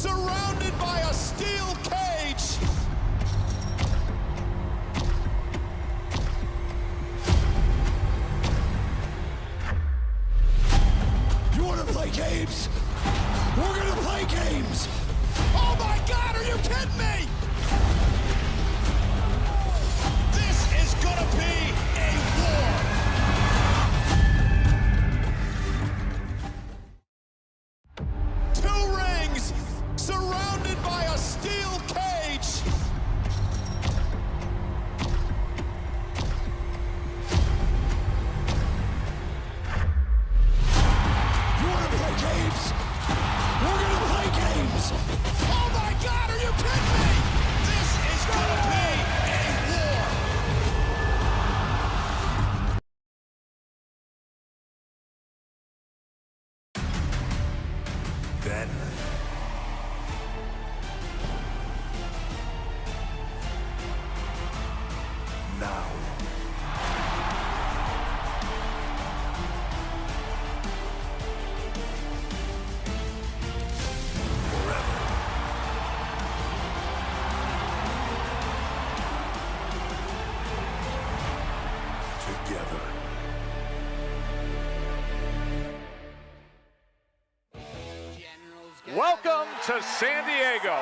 surrounded by a steel cage. You want to play games? We're gonna play games. Oh my God, are you kidding me? This is gonna be a war. Two rings surrounded by a steel cage. You want to play games? We're gonna play games. Oh my God, are you kidding me? This is gonna be a war. Then now forever. Together. Welcome to San Diego,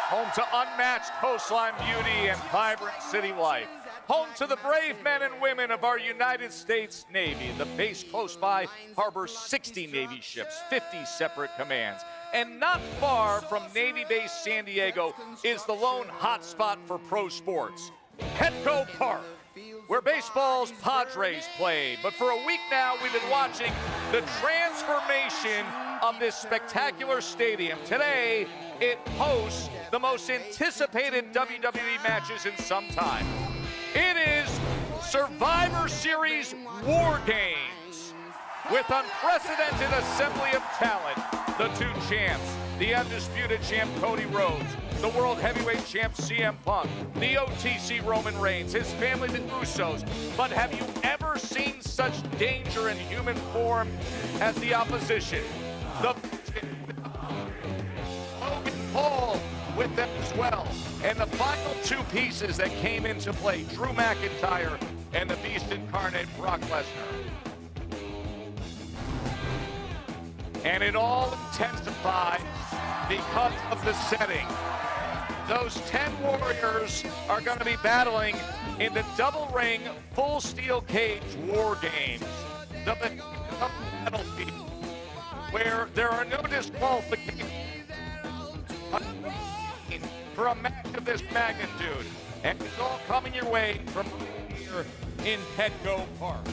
home to unmatched coastline beauty and vibrant city life. Home to the brave men and women of our United States Navy. The base close by harbors 60 Navy ships, 50 separate commands. And not far from Navy Base San Diego is the lone hotspot for pro sports, Petco Park, where baseball's Padres play. But for a week now, we've been watching the transformation of this spectacular stadium. Today, it hosts the most anticipated WWE matches in some time. It is Survivor Series War Games. With unprecedented assembly of talent, the two champs, the undisputed champ Cody Rhodes, the World Heavyweight Champ CM Punk, the OTC Roman Reigns, his family the Usos. But have you ever seen such danger in human form as the opposition? The Logan Paul with them as well. And the final two pieces that came into play, Drew McIntyre and the Beast Incarnate, Brock Lesnar. And it all intensified because of the setting. Those 10 warriors are going to be battling in the double ring, full steel cage war games. The battlefield, where there are no disqualifications for a match of this magnitude. And it's all coming your way from here in Petco Park.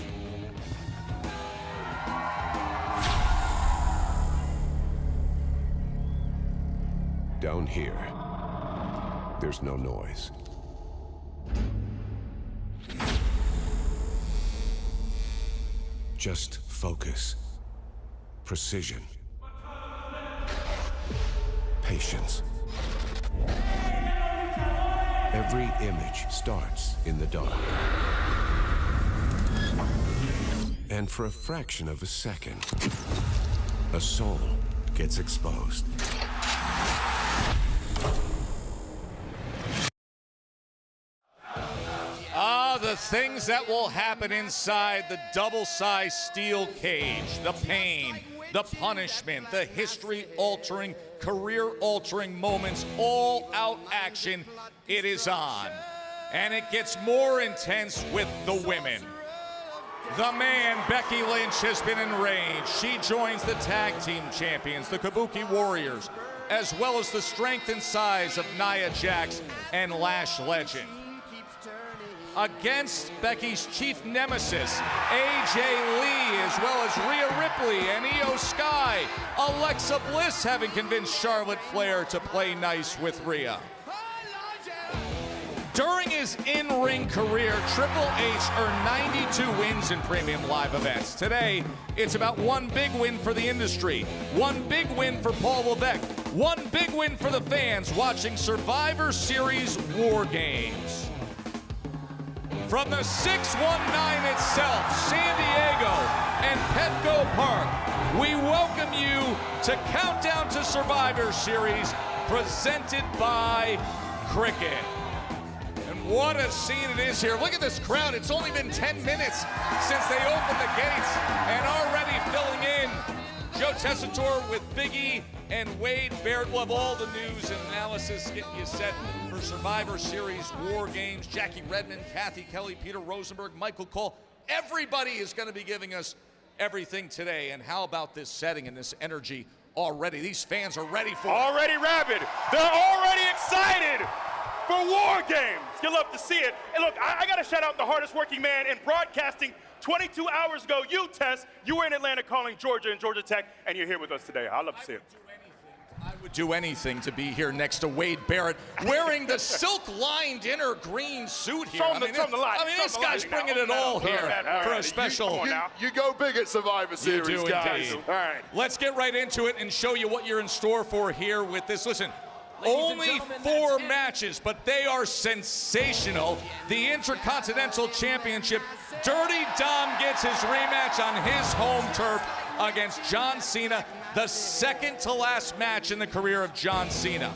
Down here, there's no noise. Just focus, precision, patience. Every image starts in the dark. And for a fraction of a second, a soul gets exposed. The things that will happen inside the double-sized steel cage, the pain, the punishment, the history-altering, career-altering moments, all-out action, it is on. And it gets more intense with the women. The man, Becky Lynch, has been enraged. She joins the tag team champions, the Kabuki Warriors, as well as the strength and size of Nia Jax and Lash Legend. Against Becky's chief nemesis, AJ Lee, as well as Rhea Ripley and Io Sky. Alexa Bliss having convinced Charlotte Flair to play nice with Rhea. During his in-ring career, Triple H earned 92 wins in premium live events. Today, it's about one big win for the industry, one big win for Paul Levesque, one big win for the fans watching Survivor Series War Games. From the 619 itself, San Diego and Petco Park, we welcome you to Countdown to Survivor Series presented by Cricket. And what a scene it is here. Look at this crowd. It's only been 10 minutes since they opened the gates and already filling in. Joe Tessitore with Big E and Wade Barrett will have all the news and analysis getting you set for Survivor Series War Games. Jackie Redmond, Kathy Kelly, Peter Rosenberg, Michael Cole. Everybody is going to be giving us everything today. And how about this setting and this energy already? These fans are ready for it. Already rabid. They're already excited for War Games. You love to see it. And look, I got to shout out the hardest working man in broadcasting. 22 hours ago, you, Tess, you were in Atlanta calling Georgia and Georgia Tech, and you're here with us today. I love to see it. I would do anything to be here next to Wade Barrett, wearing the silk-lined inner green suit here. This guy's bringing it all here for a special. You go big at Survivor Series, you do guys. Indeed. All right. Let's get right into it and show you what you're in store for here with this. Listen, only 4 matches, but they are sensational. The Intercontinental Championship. Dirty Dom gets his rematch on his home turf against John Cena, the second to last match in the career of John Cena.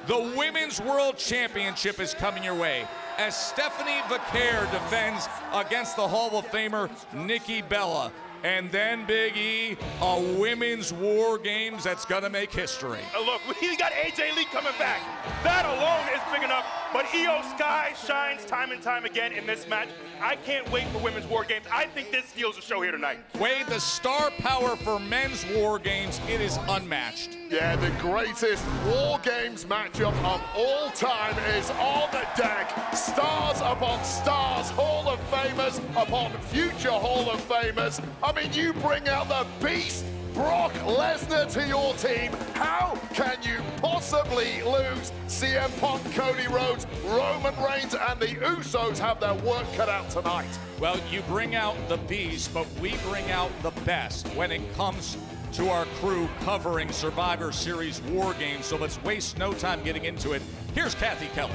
The Women's World Championship is coming your way as Stephanie Vaquer defends against the Hall of Famer Nikki Bella. And then, Big E, a Women's War Games that's gonna make history. Look, we got AJ Lee coming back. That alone is big enough, but Io Sky shines time and time again in this match. I can't wait for Women's War Games. I think this steals the show here tonight. Wade, the star power for Men's War Games, it is unmatched. Yeah, the greatest War Games matchup of all time is on the deck. Stars upon stars, Hall of Famers upon future Hall of Famers. I mean, you bring out the beast, Brock Lesnar, to your team. How can you possibly lose? CM Punk, Cody Rhodes, Roman Reigns, and the Usos have their work cut out tonight. Well, you bring out the beast, but we bring out the best when it comes to our crew covering Survivor Series War Games. So let's waste no time getting into it. Here's Kathy Kelly.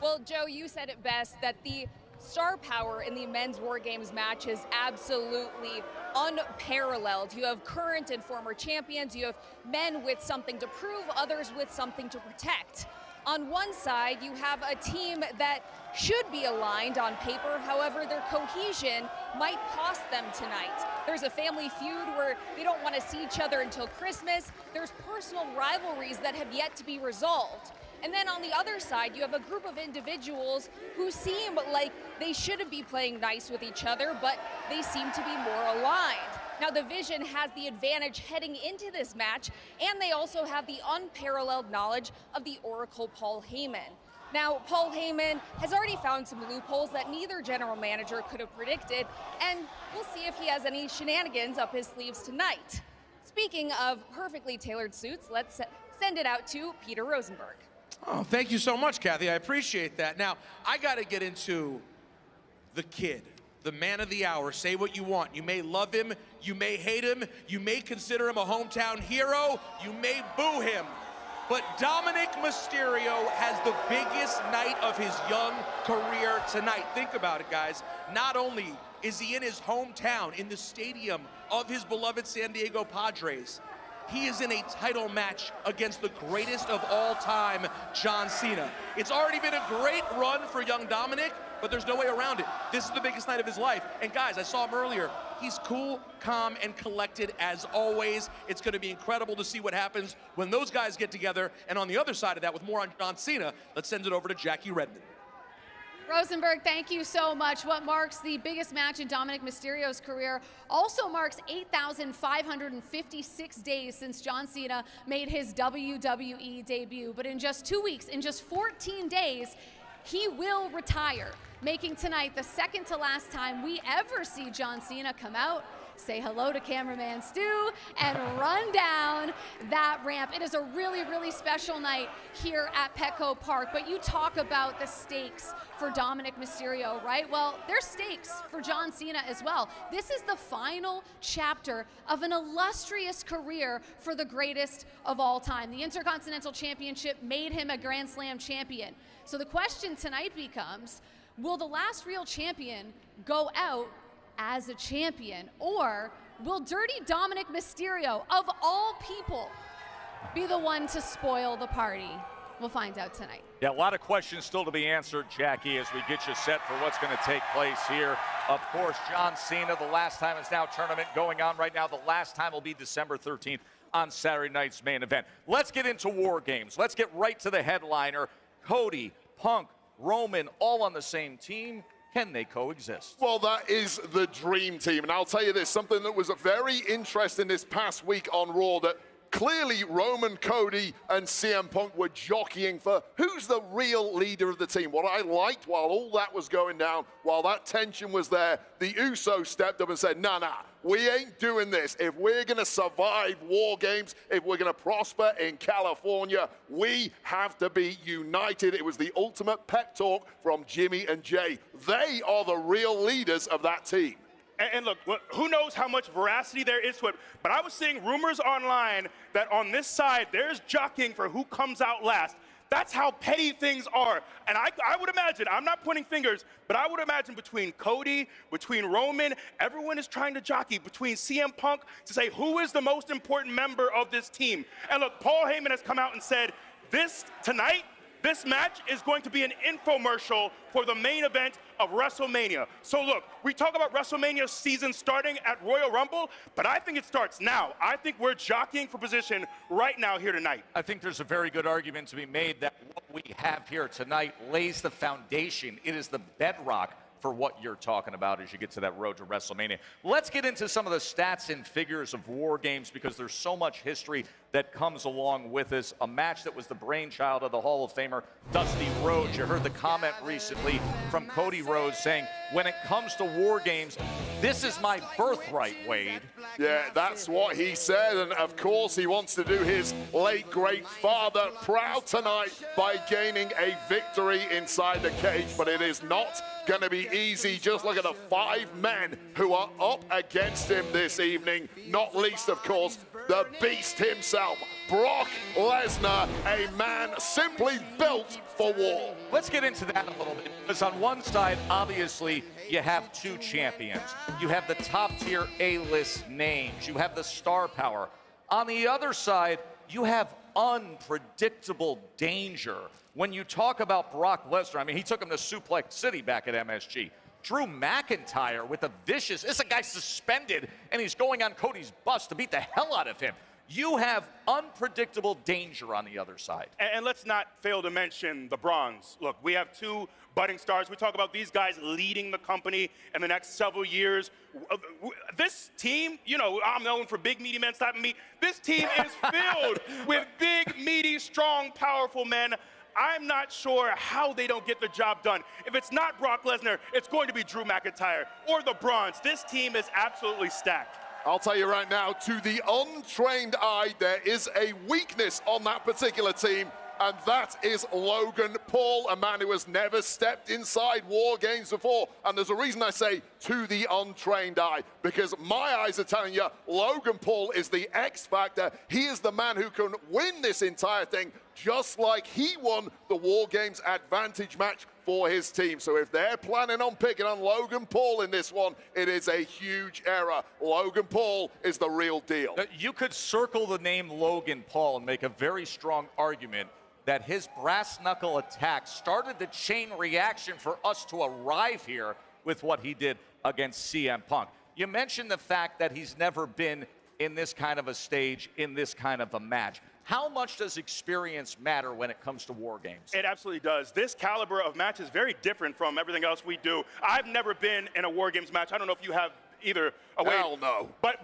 Well, Joe, you said it best that the star power in the Men's War Games match is absolutely unparalleled. You have current and former champions. You have men with something to prove, others with something to protect. On one side, you have a team that should be aligned on paper. However, their cohesion might cost them tonight. There's a family feud where they don't want to see each other until Christmas. There's personal rivalries that have yet to be resolved. And then on the other side, you have a group of individuals who seem like they shouldn't be playing nice with each other, but they seem to be more aligned. Now, the Vision has the advantage heading into this match, and they also have the unparalleled knowledge of the Oracle Paul Heyman. Now, Paul Heyman has already found some loopholes that neither general manager could have predicted, and we'll see if he has any shenanigans up his sleeves tonight. Speaking of perfectly tailored suits, let's send it out to Peter Rosenberg. Oh, thank you so much, Kathy. I appreciate that. Now, I got to get into the kid, the man of the hour. Say what you want. You may love him, you may hate him, you may consider him a hometown hero, you may boo him. But Dominic Mysterio has the biggest night of his young career tonight. Think about it, guys. Not only is he in his hometown, in the stadium of his beloved San Diego Padres, he is in a title match against the greatest of all time, John Cena. It's already been a great run for young Dominic, but there's no way around it. This is the biggest night of his life. And guys, I saw him earlier. He's cool, calm, and collected as always. It's gonna be incredible to see what happens when those guys get together. And on the other side of that, with more on John Cena, let's send it over to Jackie Redmond. Rosenberg, thank you so much. What marks the biggest match in Dominic Mysterio's career also marks 8,556 days since John Cena made his WWE debut. But in just 2 weeks, in just 14 days, he will retire, making tonight the second to last time we ever see John Cena come out, say hello to cameraman Stu, and run down that ramp. It is a really, really special night here at Petco Park, but you talk about the stakes for Dominic Mysterio, right? Well, there's stakes for John Cena as well. This is the final chapter of an illustrious career for the greatest of all time. The Intercontinental Championship made him a Grand Slam champion. So the question tonight becomes, will the last real champion go out as a champion, or will Dirty Dominic Mysterio, of all people, be the one to spoil the party? We'll find out tonight. Yeah, a lot of questions still to be answered, Jackie, as we get you set for what's going to take place here. Of course, John Cena, the last time is now tournament going on right now. The last time will be December 13th on Saturday night's main event. Let's get into War Games. Let's get right to the headliner. Cody, Punk, Roman, all on the same team. Can they coexist? Well, that is the dream team. And I'll tell you this, something that was very interesting this past week on Raw, that clearly Roman, Cody, and CM Punk were jockeying for who's the real leader of the team. What I liked while all that was going down, while that tension was there, the Usos stepped up and said, nah, we ain't doing this. If we're going to survive War Games, if we're going to prosper in California, we have to be united. It was the ultimate pep talk from Jimmy and Jay. They are the real leaders of that team. And look, who knows how much veracity there is to it, but I was seeing rumors online that on this side, there's jockeying for who comes out last. That's how petty things are. And I would imagine, I'm not pointing fingers, but I would imagine between Cody, between Roman, everyone is trying to jockey between CM Punk to say who is the most important member of this team. And look, Paul Heyman has come out and said, this match is going to be an infomercial for the main event of WrestleMania. So look, we talk about WrestleMania season starting at Royal Rumble, but I think it starts now. I think we're jockeying for position right now here tonight. I think there's a very good argument to be made that what we have here tonight lays the foundation. It is the bedrock for what you're talking about as you get to that road to WrestleMania. Let's get into some of the stats and figures of War Games because there's so much history that comes along with this. A match that was the brainchild of the Hall of Famer Dusty Rhodes. You heard the comment recently from Cody Rhodes saying, when it comes to War Games, this is my birthright, Wade. Yeah, that's what he said, and of course he wants to do his late great father proud tonight by gaining a victory inside the cage, but it is not going to be easy. Just look at the 5 men who are up against him this evening, not least, of course, the Beast himself, Brock Lesnar, a man simply built for war. Let's get into that a little bit, because on one side, obviously, you have 2 champions. You have the top-tier A-list names. You have the star power. On the other side, you have unpredictable danger. When you talk about Brock Lesnar, I mean, he took him to Suplex City back at MSG. Drew McIntyre with a vicious, this is a guy suspended, and he's going on Cody's bus to beat the hell out of him. You have unpredictable danger on the other side. And let's not fail to mention the Bronze. Look, we have 2 budding stars. We talk about these guys leading the company in the next several years. This team, you know, I'm known for big, meaty men stopping me. This team is filled with big, meaty, strong, powerful men. I'm not sure how they don't get the job done. If it's not Brock Lesnar, it's going to be Drew McIntyre or the Bronze. This team is absolutely stacked. I'll tell you right now, to the untrained eye, there is a weakness on that particular team, and that is Logan Paul, a man who has never stepped inside War Games before. And there's a reason I say to the untrained eye, because my eyes are telling you Logan Paul is the X factor. He is the man who can win this entire thing, just like he won the War Games advantage match for his team. So if they're planning on picking on Logan Paul in this one, it is a huge error. Logan Paul is the real deal. You could circle the name Logan Paul and make a very strong argument that his brass knuckle attack started the chain reaction for us to arrive here with what he did against CM Punk. You mentioned the fact that he's never been in this kind of a stage, in this kind of a match. How much does experience matter when it comes to War Games? It absolutely does. This caliber of match is very different from everything else we do. I've never been in a War Games match. I don't know if you have either. Hell no. But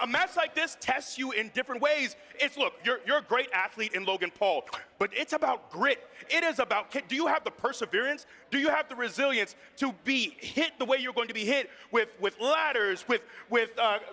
a match like this tests you in different ways. Look, you're a great athlete in Logan Paul, but it's about grit. It is about, do you have the perseverance? Do you have the resilience to be hit the way you're going to be hit with ladders, with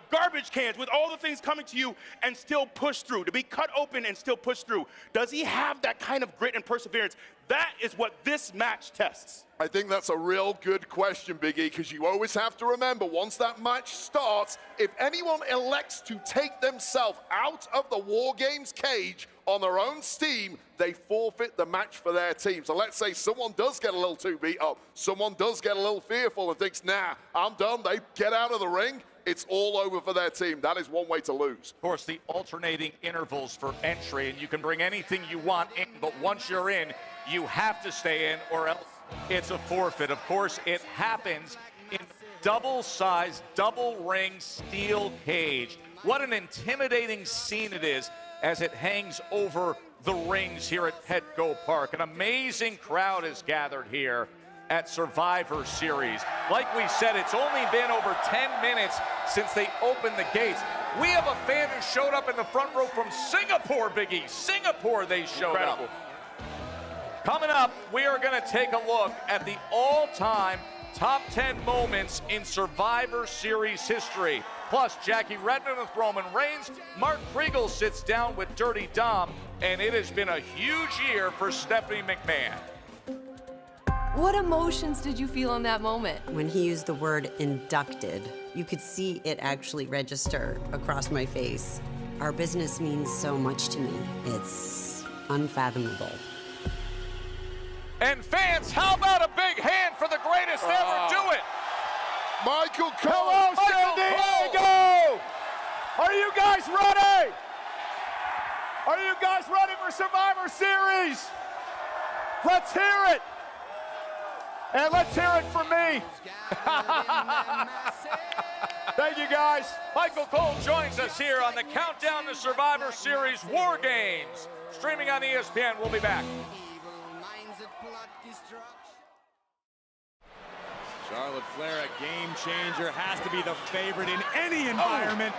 garbage cans, with all the things coming to you and still push through, to be cut open and still push through? Does he have that kind of grit and perseverance? That is what this match tests. I think that's a real good question, Big E, because you always have to remember, once that match starts, if anyone elects to take themselves out of the War Games cage on their own steam, they forfeit the match for their team. So let's say someone does get a little too beat up, someone does get a little fearful and thinks, nah, I'm done, they get out of the ring, it's all over for their team. That is one way to lose. Of course, the alternating intervals for entry, and you can bring anything you want in, but once you're in, you have to stay in or else it's a forfeit. Of course, it happens in double-sized, double-ring steel cage. What an intimidating scene it is as it hangs over the rings here at Petco Park. An amazing crowd is gathered here at Survivor Series. Like we said, it's only been over 10 minutes since they opened the gates. We have a fan who showed up in the front row from Singapore, Biggie. Singapore, they showed up. Coming up, we are going to take a look at the all-time top 10 moments in Survivor Series history. Plus, Jackie Redmond with Roman Reigns. Mark Kriegel sits down with Dirty Dom, and it has been a huge year for Stephanie McMahon. What emotions did you feel in that moment? When he used the word inducted, you could see it actually register across my face. Our business means so much to me. It's unfathomable. And fans, how about a big hand for the greatest ever do it? Michael Cole. Hello, San Diego! Are you guys ready? Are you guys ready for Survivor Series? Let's hear it. And let's hear it from me. Thank you, guys. Michael Cole joins us here on the Countdown to Survivor Series War Games. Streaming on ESPN. We'll be back. Charlotte Flair, a game changer, has to be the favorite in any environment,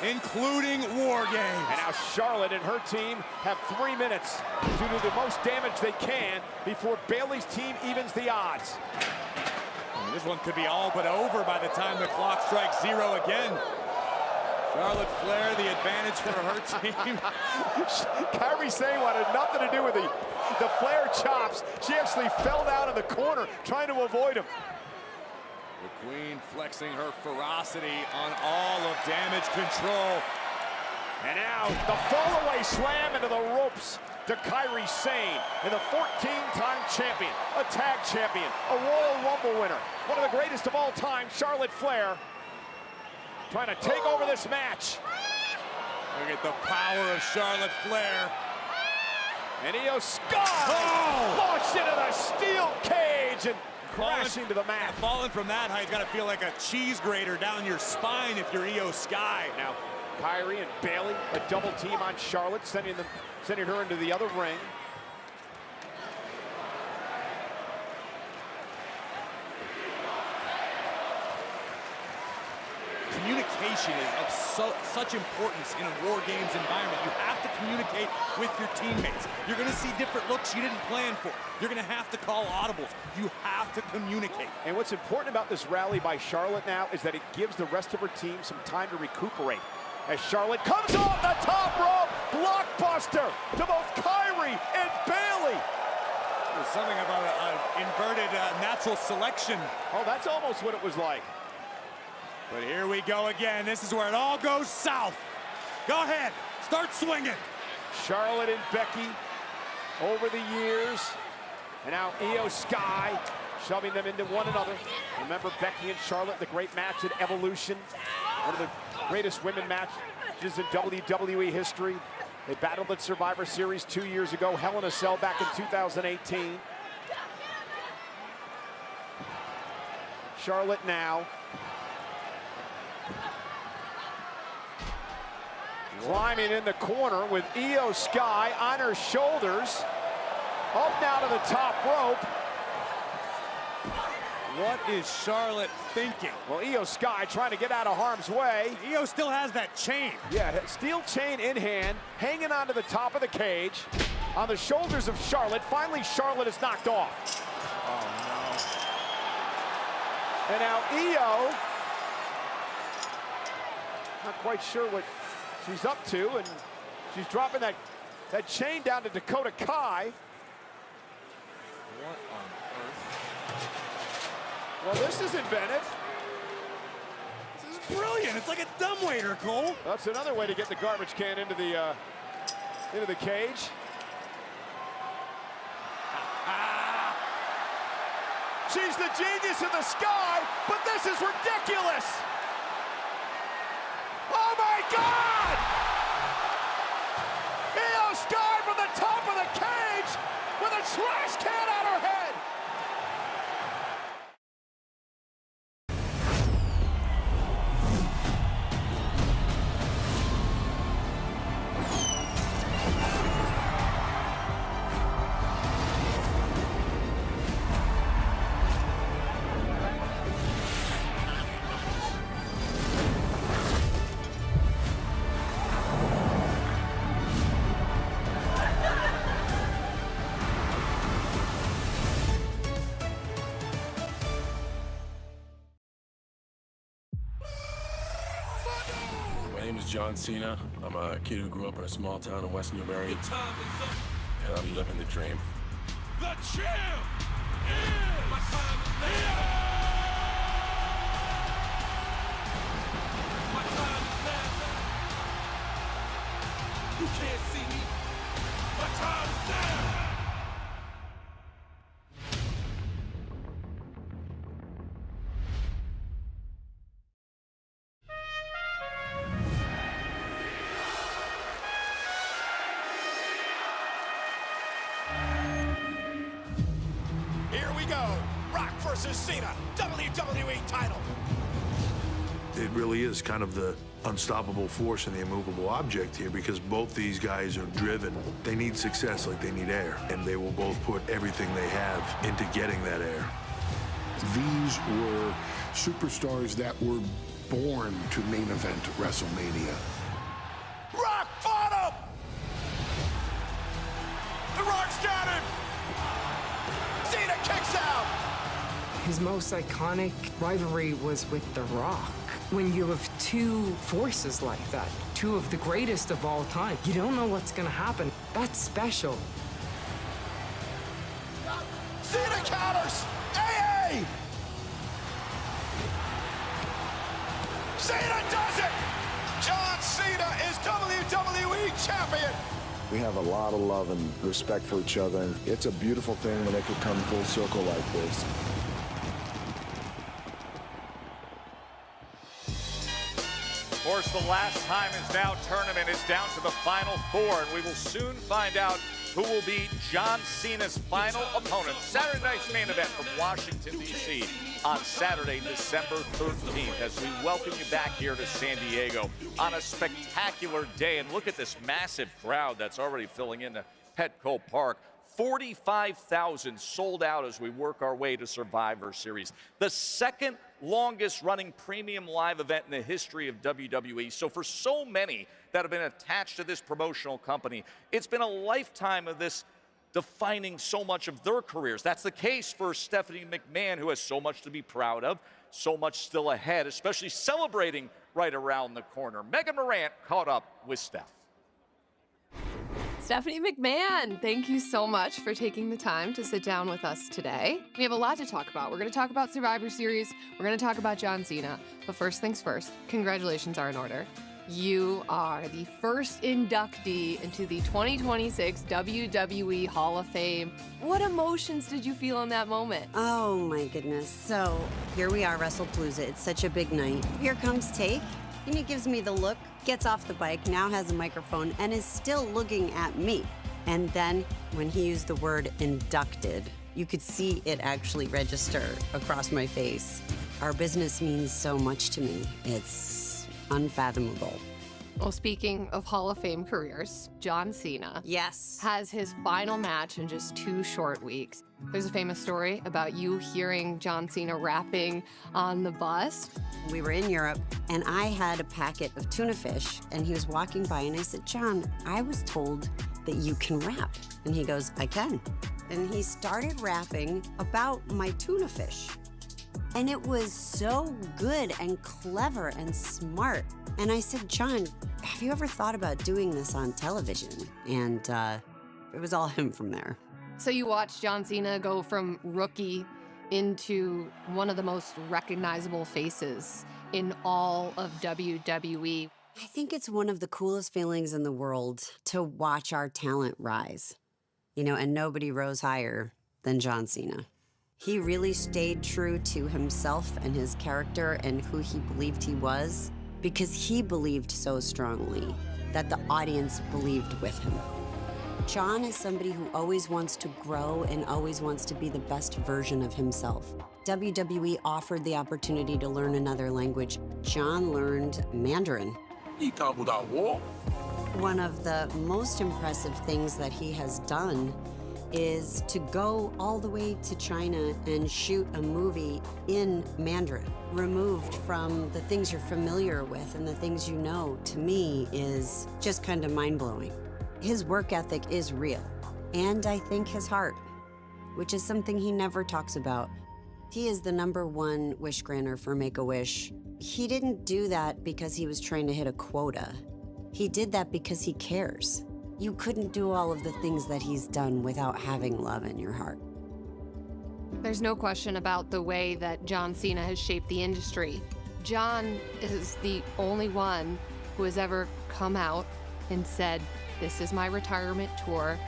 including War Games. And now Charlotte and her team have 3 minutes to do the most damage they can before Bayley's team evens the odds. And this one could be all but over by the time the clock strikes 0 again. Charlotte Flair, the advantage for her team. Kairi Sane wanted nothing to do with the Flair chops. She actually fell down in the corner trying to avoid him. The Queen flexing her ferocity on all of damage control. And now the fallaway slam into the ropes to Kairi Sane, and the 14-time champion, a tag champion, a Royal Rumble winner, one of the greatest of all time, Charlotte Flair, trying to take over this match. Look at the power of Charlotte Flair. And Io Sky launched into the steel cage and crashing to the mat. Falling from that height, got to feel like a cheese grater down your spine if you're Io Sky. Now, Kairi and Bayley, a double team on Charlotte, sending her into the other ring. Communication is of such importance in a War Games environment. You have to communicate with your teammates. You're going to see different looks you didn't plan for. You're going to have to call audibles. You have to communicate. And what's important about this rally by Charlotte now is that it gives the rest of her team some time to recuperate. As Charlotte comes off the top rope, blockbuster to both Kairi and Bayley. There's something about an inverted natural selection. Oh, that's almost what it was like. But here we go again. This is where it all goes south. Go ahead, start swinging. Charlotte and Becky over the years. And now Io Sky shoving them into one another. Remember Becky and Charlotte, the great match at Evolution. One of the greatest women matches in WWE history. They battled at Survivor Series 2 years ago. Hell in a Cell back in 2018. Charlotte now climbing in the corner with Io Sky on her shoulders. Up now to the top rope. What is Charlotte thinking? Well, Io Sky trying to get out of harm's way. Io still has that chain. Yeah, steel chain in hand, hanging onto the top of the cage. On the shoulders of Charlotte. Finally, Charlotte is knocked off. Oh, no. And now Io, not quite sure what she's up to, and she's dropping that chain down to Dakota Kai. What on earth? Well, this is inventive. This is brilliant. It's like a dumbwaiter, Cole. That's another way to get the garbage can into the cage. She's the genius in the sky, but this is ridiculous. God! Io Sky from the top of the cage with a trash can on her head! My name is John Cena. I'm a kid who grew up in a small town in West Newbury. And I'm living the dream. The champ is my time is now. My time is now. You can't see me. My time is now. Here we go. Rock versus Cena, WWE title. It really is kind of the unstoppable force and the immovable object here because both these guys are driven. They need success like they need air, and they will both put everything they have into getting that air. These were superstars that were born to main event WrestleMania. Rock bottom! The Rock's got him! Cena kicks out! His most iconic rivalry was with The Rock. When you have two forces like that, two of the greatest of all time, you don't know what's gonna happen. That's special. Cena counters! AA! Cena does it! John Cena is WWE Champion! We have a lot of love and respect for each other, and it's a beautiful thing when it could come full circle like this. Of course, the last time is now tournament is down to the final four, and we will soon find out who will be John Cena's final opponent. Saturday night's main event from Washington, D.C. on Saturday, December 13th, as we welcome you back here to San Diego on a spectacular day. And look at this massive crowd that's already filling in the Petco Park. 45,000 sold out as we work our way to Survivor Series. The second longest running premium live event in the history of WWE. So for so many that have been attached to this promotional company, it's been a lifetime of this defining so much of their careers. That's the case for Stephanie McMahon, who has so much to be proud of, so much still ahead, especially celebrating right around the corner. Megan Morant caught up with Steph. Stephanie McMahon, thank you so much for taking the time to sit down with us today. We have a lot to talk about. We're going to talk about Survivor Series. We're going to talk about John Cena. But first things first, congratulations are in order. You are the first inductee into the 2026 WWE Hall of Fame. What emotions did you feel in that moment? Oh my goodness. So here we are, WrestlePalooza. It's such a big night. Here comes Take, and he gives me the look, gets off the bike, now has a microphone, and is still looking at me. And then when he used the word inducted, you could see it actually register across my face. Our business means so much to me. It's unfathomable. Well, speaking of Hall of Fame careers, John Cena has his final match in just 2 short weeks. There's a famous story about you hearing John Cena rapping on the bus. We were in Europe, and I had a packet of tuna fish, and he was walking by, and I said, John, I was told that you can rap. And he goes, I can. And he started rapping about my tuna fish. And it was so good and clever and smart. And I said, John, have you ever thought about doing this on television? And it was all him from there. So you watched John Cena go from rookie into one of the most recognizable faces in all of WWE. I think it's one of the coolest feelings in the world to watch our talent rise. You know, and nobody rose higher than John Cena. He really stayed true to himself and his character and who he believed he was. because he believed so strongly that the audience believed with him. John is somebody who always wants to grow and always wants to be the best version of himself. WWE offered the opportunity to learn another language. John learned Mandarin. You talk about war? One of the most impressive things that he has done is to go all the way to China and shoot a movie in Mandarin. Removed from the things you're familiar with and the things you know, to me, is just kind of mind-blowing. His work ethic is real, and I think his heart, which is something he never talks about. He is the #1 wish granter for Make-A-Wish. He didn't do that because he was trying to hit a quota. He did that because he cares. You couldn't do all of the things that he's done without having love in your heart. There's no question about the way that John Cena has shaped the industry. John is the only one who has ever come out and said, "This is my retirement tour."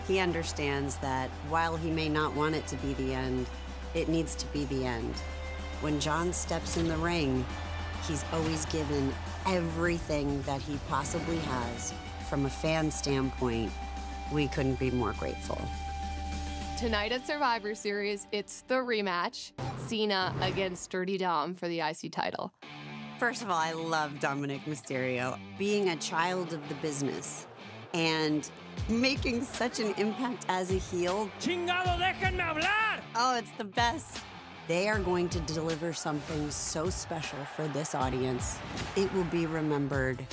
He understands that while he may not want it to be the end, it needs to be the end. When John steps in the ring, he's always given everything that he possibly has. From a fan standpoint, we couldn't be more grateful. Tonight at Survivor Series, it's the rematch. Cena against Dirty Dom for the IC title. First of all, I love Dominic Mysterio. Being a child of the business and making such an impact as a heel. Chingado, déjenme hablar! Oh, it's the best. They are going to deliver something so special for this audience. It will be remembered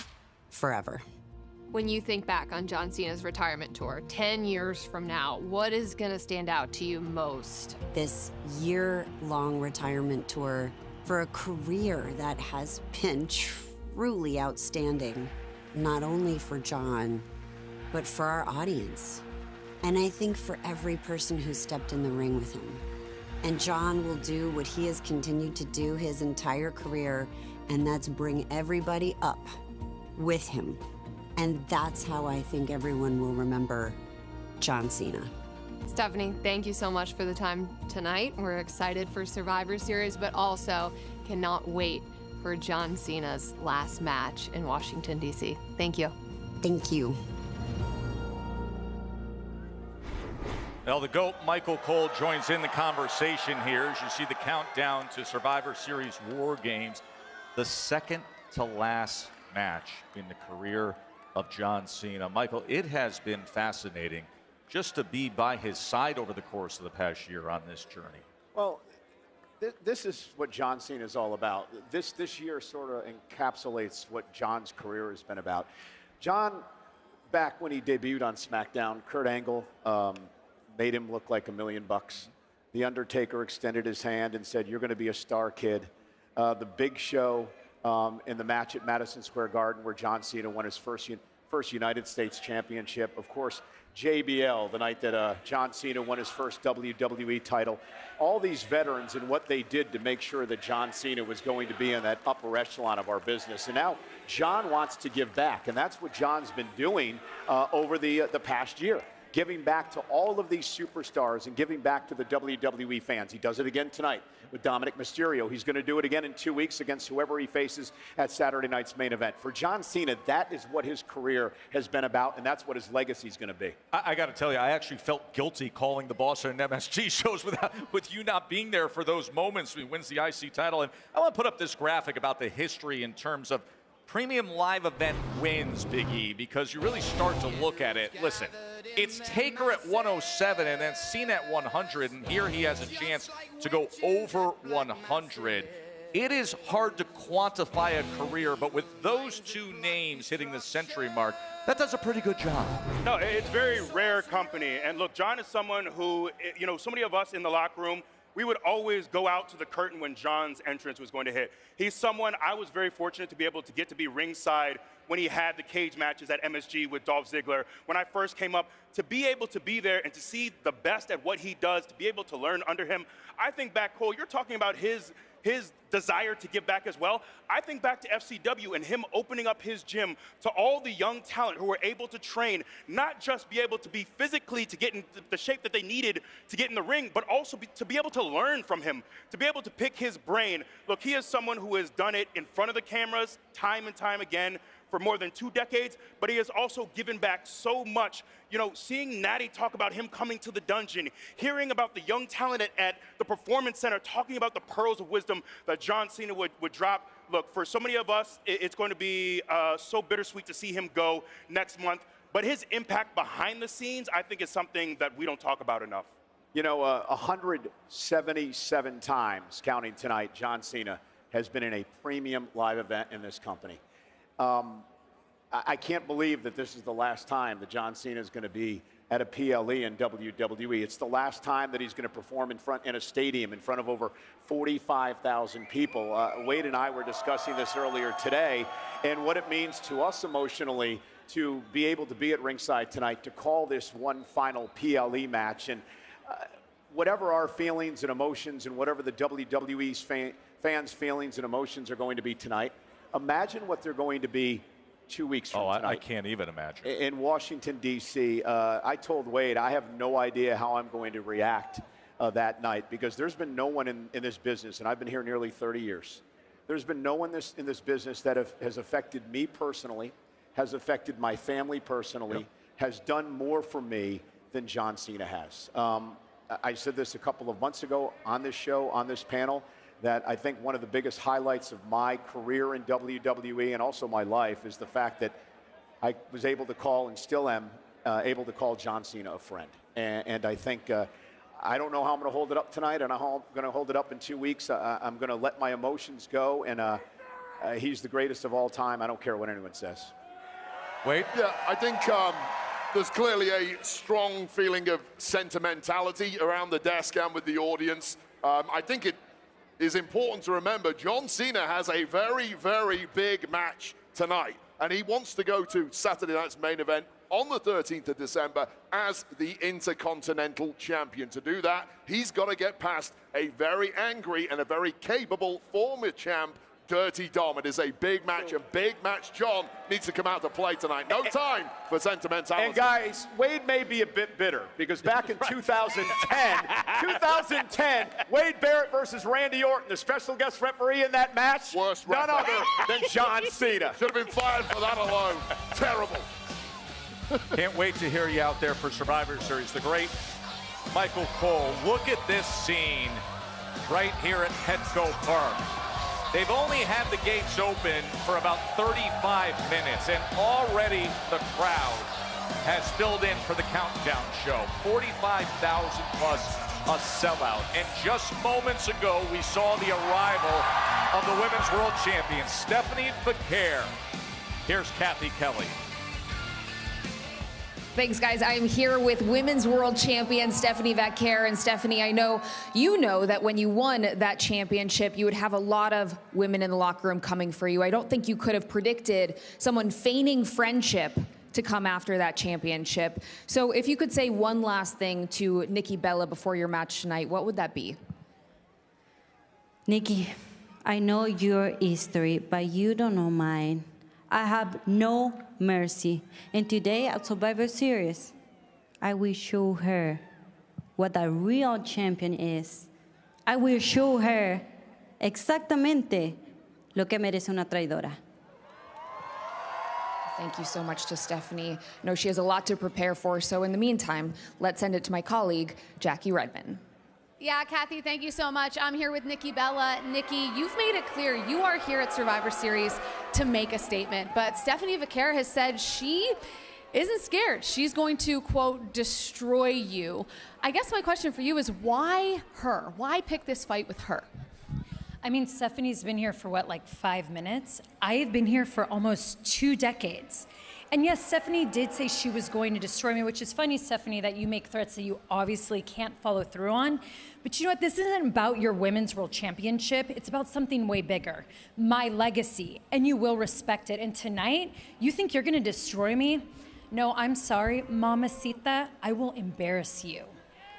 forever. When you think back on John Cena's retirement tour, 10 years from now, what is gonna stand out to you most? This year-long retirement tour for a career that has been truly outstanding, not only for John, but for our audience. And I think for every person who stepped in the ring with him. And John will do what he has continued to do his entire career, and that's bring everybody up with him. And that's how I think everyone will remember John Cena. Stephanie, thank you so much for the time tonight. We're excited for Survivor Series, but also cannot wait for John Cena's last match in Washington, D.C. Thank you. Thank you. Well, the GOAT, Michael Cole, joins in the conversation here as you see the countdown to Survivor Series War Games, the second to last match in the career of John Cena. Michael, it has been fascinating just to be by his side over the course of the past year on this journey. Well, this is what John Cena is all about. This year sort of encapsulates what John's career has been about. John, back when he debuted on SmackDown, Kurt Angle made him look like $1 million. The Undertaker extended his hand and said, "You're going to be a star, kid." The Big Show in the match at Madison Square Garden where John Cena won his first United States Championship. Of course, JBL, the night that John Cena won his first WWE title. All these veterans and what they did to make sure that John Cena was going to be in that upper echelon of our business. And now John wants to give back, and that's what John's been doing over the past year. Giving back to all of these superstars and giving back to the WWE fans. He does it again tonight with Dominic Mysterio. He's going to do it again in 2 weeks against whoever he faces at Saturday night's main event. For John Cena, that is what his career has been about, and that's what his legacy is going to be. I got to tell you, I actually felt guilty calling the Boston MSG shows with you not being there for those moments when he wins the IC title. And I want to put up this graphic about the history in terms of premium live event wins, Big E, because you really start to look at it. Listen, it's Taker at 107 and then Cena at 100, and here he has a chance to go over 100. It is hard to quantify a career, but with those two names hitting the century mark, that does a pretty good job. No, it's very rare company. And look, John is someone who, you know, so many of us in the locker room, we would always go out to the curtain when John's entrance was going to hit. He's someone I was very fortunate to be able to get to be ringside when he had the cage matches at MSG with Dolph Ziggler. When I first came up, to be able to be there and to see the best at what he does, to be able to learn under him. I think back, Cole, you're talking about his his desire to give back as well. I think back to FCW and him opening up his gym to all the young talent who were able to train, not just be able to be physically to get in the shape that they needed to get in the ring, but also to be able to learn from him, to be able to pick his brain. Look, he is someone who has done it in front of the cameras time and time again for more than 2 decades, but he has also given back so much. You know, seeing Natty talk about him coming to the dungeon, hearing about the young talent at the Performance Center, talking about the pearls of wisdom that John Cena would drop. Look, for so many of us, it's going to be so bittersweet to see him go next month, but his impact behind the scenes, I think, is something that we don't talk about enough. You know, 177 times, counting tonight, John Cena has been in a premium live event in this company. I can't believe that this is the last time that John Cena is going to be at a PLE in WWE. It's the last time that he's going to perform in a stadium in front of over 45,000 people. Wade and I were discussing this earlier today, and what it means to us emotionally to be able to be at ringside tonight to call this one final PLE match. And whatever our feelings and emotions and whatever the WWE's fans' feelings and emotions are going to be tonight, imagine what they're going to be 2 weeks from tonight. I can't even imagine. In Washington, D.C., I told Wade I have no idea how I'm going to react that night, because there's been no one in this business, and I've been here nearly 30 years. There's been no one in this business that has affected me personally, has affected my family personally, has done more for me than John Cena has. I said this a couple of months ago on this show, on this panel, that I think one of the biggest highlights of my career in WWE and also my life is the fact that I was able to call, and still am able to call, John Cena a friend. And I think, I don't know how I'm going to hold it up tonight, and how I'm going to hold it up in 2 weeks. I'm going to let my emotions go, and he's the greatest of all time. I don't care what anyone says. Wait. Yeah, I think there's clearly a strong feeling of sentimentality around the desk and with the audience. I think it is important to remember John Cena has a very, very big match tonight, and he wants to go to Saturday night's main event on the 13th of December as the Intercontinental Champion. To do that, he's got to get past a very angry and a very capable former champ, Dirty Dom. It is a big match, John needs to come out to play tonight. No time for sentimentality. And guys, Wade may be a bit bitter, because back in 2010, Wade Barrett versus Randy Orton, the special guest referee in that match, none other than John Cena. Should have been fired for that alone. Terrible. Can't wait to hear you out there for Survivor Series. The great Michael Cole. Look at this scene right here at Petco Park. They've only had the gates open for about 35 minutes, and already the crowd has filled in for the countdown show. 45,000 plus a sellout. And just moments ago, we saw the arrival of the Women's World Champion, Stephanie Vaquer. Here's Kathy Kelly. Thanks, guys. I'm here with Women's World Champion Stephanie Vaquer. And Stephanie, I know you know that when you won that championship, you would have a lot of women in the locker room coming for you. I don't think you could have predicted someone feigning friendship to come after that championship. So if you could say one last thing to Nikki Bella before your match tonight, what would that be? Nikki, I know your history, but you don't know mine. I have no mercy. And today at Survivor Series, I will show her what a real champion is. I will show her exactamente lo que merece una traidora. Thank you so much to Stephanie. I know she has a lot to prepare for, so in the meantime, let's send it to my colleague, Jackie Redman. Yeah, Kathy, thank you so much. I'm here with Nikki Bella. Nikki, you've made it clear you are here at Survivor Series to make a statement, but Stephanie Vaquer has said she isn't scared. She's going to, quote, destroy you. I guess my question for you is, why her? Why pick this fight with her? I mean, Stephanie's been here for what, like 5 minutes? I've been here for almost 2 decades. And yes, Stephanie did say she was going to destroy me, which is funny, Stephanie, that you make threats that you obviously can't follow through on. But you know what? This isn't about your Women's World Championship. It's about something way bigger, my legacy, and you will respect it. And tonight, you think you're going to destroy me? No, I'm sorry, Mamacita, I will embarrass you.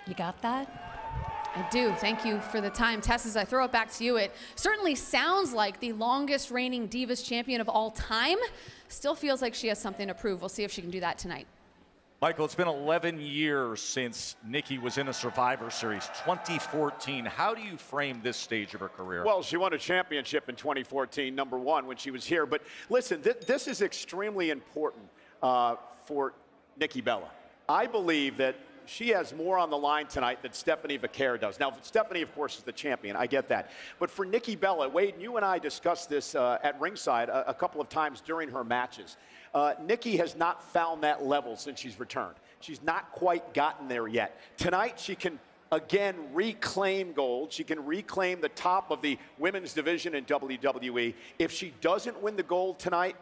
You got that? I do. Thank you for the time. Tess, as I throw it back to you, it certainly sounds like the longest reigning Divas champion of all time. Still feels like she has something to prove. We'll see if she can do that tonight. Michael, it's been 11 years since Nikki was in a Survivor Series, 2014. How do you frame this stage of her career? Well, she won a championship in 2014, #1, when she was here. But listen, this is extremely important for Nikki Bella. I believe that she has more on the line tonight than Stephanie Vaquer does. Now, Stephanie, of course, is the champion. I get that. But for Nikki Bella, Wade, you and I discussed this at ringside a couple of times during her matches. Nikki has not found that level since she's returned. She's not quite gotten there yet. Tonight, she can again reclaim gold. She can reclaim the top of the women's division in WWE. If she doesn't win the gold tonight,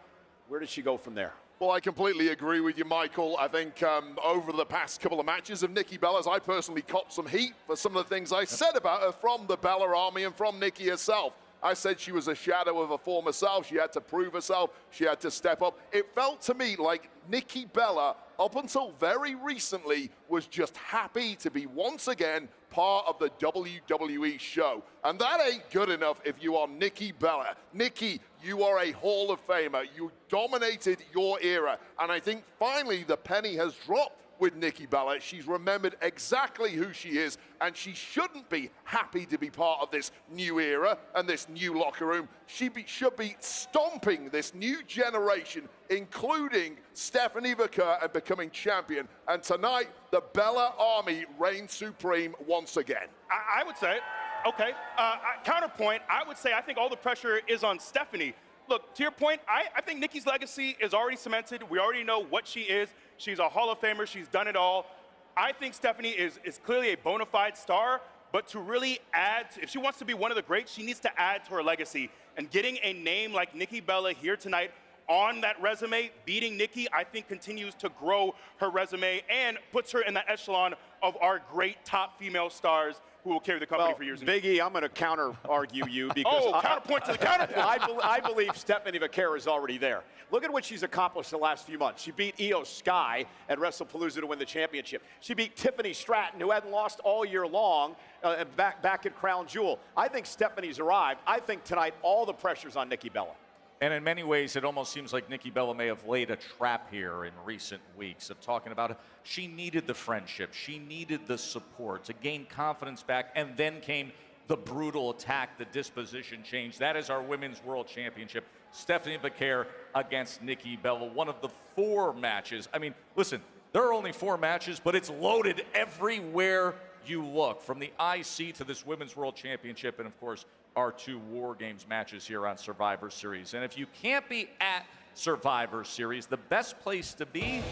where does she go from there? Well, I completely agree with you, Michael. I think over the past couple of matches of Nikki Bella's, I personally copped some heat for some of the things I said about her from the Bella Army and from Nikki herself. I said she was a shadow of her former self. She had to prove herself. She had to step up. It felt to me like Nikki Bella, up until very recently, was just happy to be once again part of the WWE show. And that ain't good enough if you are Nikki Bella. Nikki, you are a Hall of Famer. You dominated your era. And I think finally the penny has dropped with Nikki Bella. She's remembered exactly who she is, and she shouldn't be happy to be part of this new era and this new locker room. She should be stomping this new generation, including Stephanie Vaquer, and becoming champion. And tonight, the Bella Army reigns supreme once again. I would say, okay, counterpoint, I would say I think all the pressure is on Stephanie. Look, to your point, I think Nikki's legacy is already cemented. We already know what she is. She's a Hall of Famer. She's done it all. I think Stephanie is clearly a bona fide star, but to really add, if she wants to be one of the greats, she needs to add to her legacy. And getting a name like Nikki Bella here tonight on that resume, beating Nikki, I think continues to grow her resume and puts her in the echelon of our great top female stars who will carry the company for years. Big E, I'm going to counter-argue you because counterpoint to the counterpoint. I believe Stephanie Vaquer is already there. Look at what she's accomplished the last few months. She beat Io Sky at WrestlePalooza to win the championship. She beat Tiffany Stratton, who hadn't lost all year long, back at Crown Jewel. I think Stephanie's arrived. I think tonight all the pressure's on Nikki Bella. And in many ways, it almost seems like Nikki Bella may have laid a trap here in recent weeks of talking about she needed the friendship, she needed the support to gain confidence back, and then came the brutal attack, the disposition change. That is our Women's World Championship. Stephanie Vaquer against Nikki Bella, one of the 4 matches. I mean, listen, there are only 4 matches, but it's loaded everywhere you look, from the IC to this Women's World Championship, and of course, our 2 War Games matches here on Survivor Series. And if you can't be at Survivor Series, the best place to be,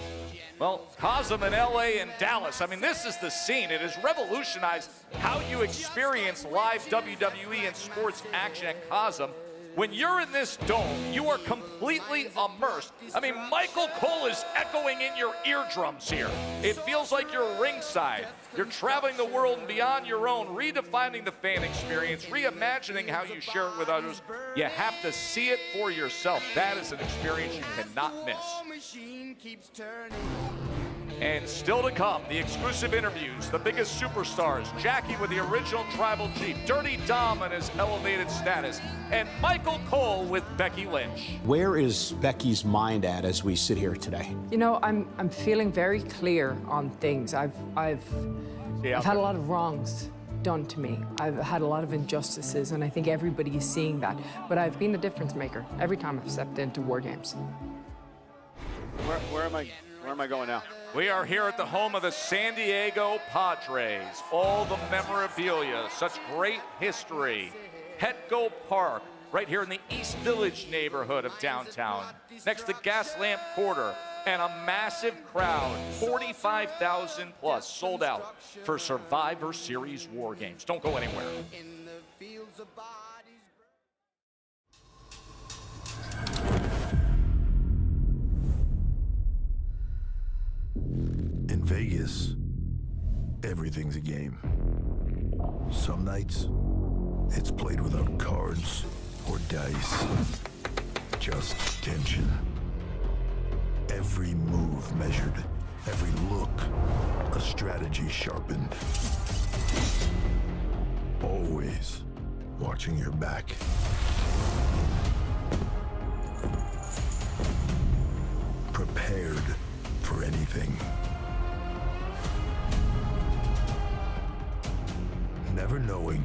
well, Cosm in LA and Dallas. I mean, this is the scene. It has revolutionized how you experience live WWE and sports action at Cosm. When you're in this dome, you are completely immersed. I mean, Michael Cole is echoing in your eardrums here. It feels like you're ringside. You're traveling the world and beyond your own, redefining the fan experience, reimagining how you share it with others. You have to see it for yourself. That is an experience you cannot miss. And still to come, the exclusive interviews, the biggest superstars, Jackie with the original Tribal Chief, Dirty Dom and his elevated status, and Michael Cole with Becky Lynch. Where is Becky's mind at as we sit here today? You know, I'm feeling very clear on things. I've had a lot of wrongs done to me. I've had a lot of injustices, and I think everybody is seeing that. But I've been a difference maker every time I've stepped into War Games. Where am I going now? We are here at the home of the San Diego Padres. All the memorabilia, such great history. Petco Park, right here in the East Village neighborhood of downtown, next to Gaslamp Quarter, and a massive crowd, 45,000 plus, sold out for Survivor Series War Games. Don't go anywhere. In Vegas, everything's a game. Some nights, it's played without cards or dice, just tension. Every move measured, every look, a strategy sharpened. always watching your back. Prepared for anything. Never knowing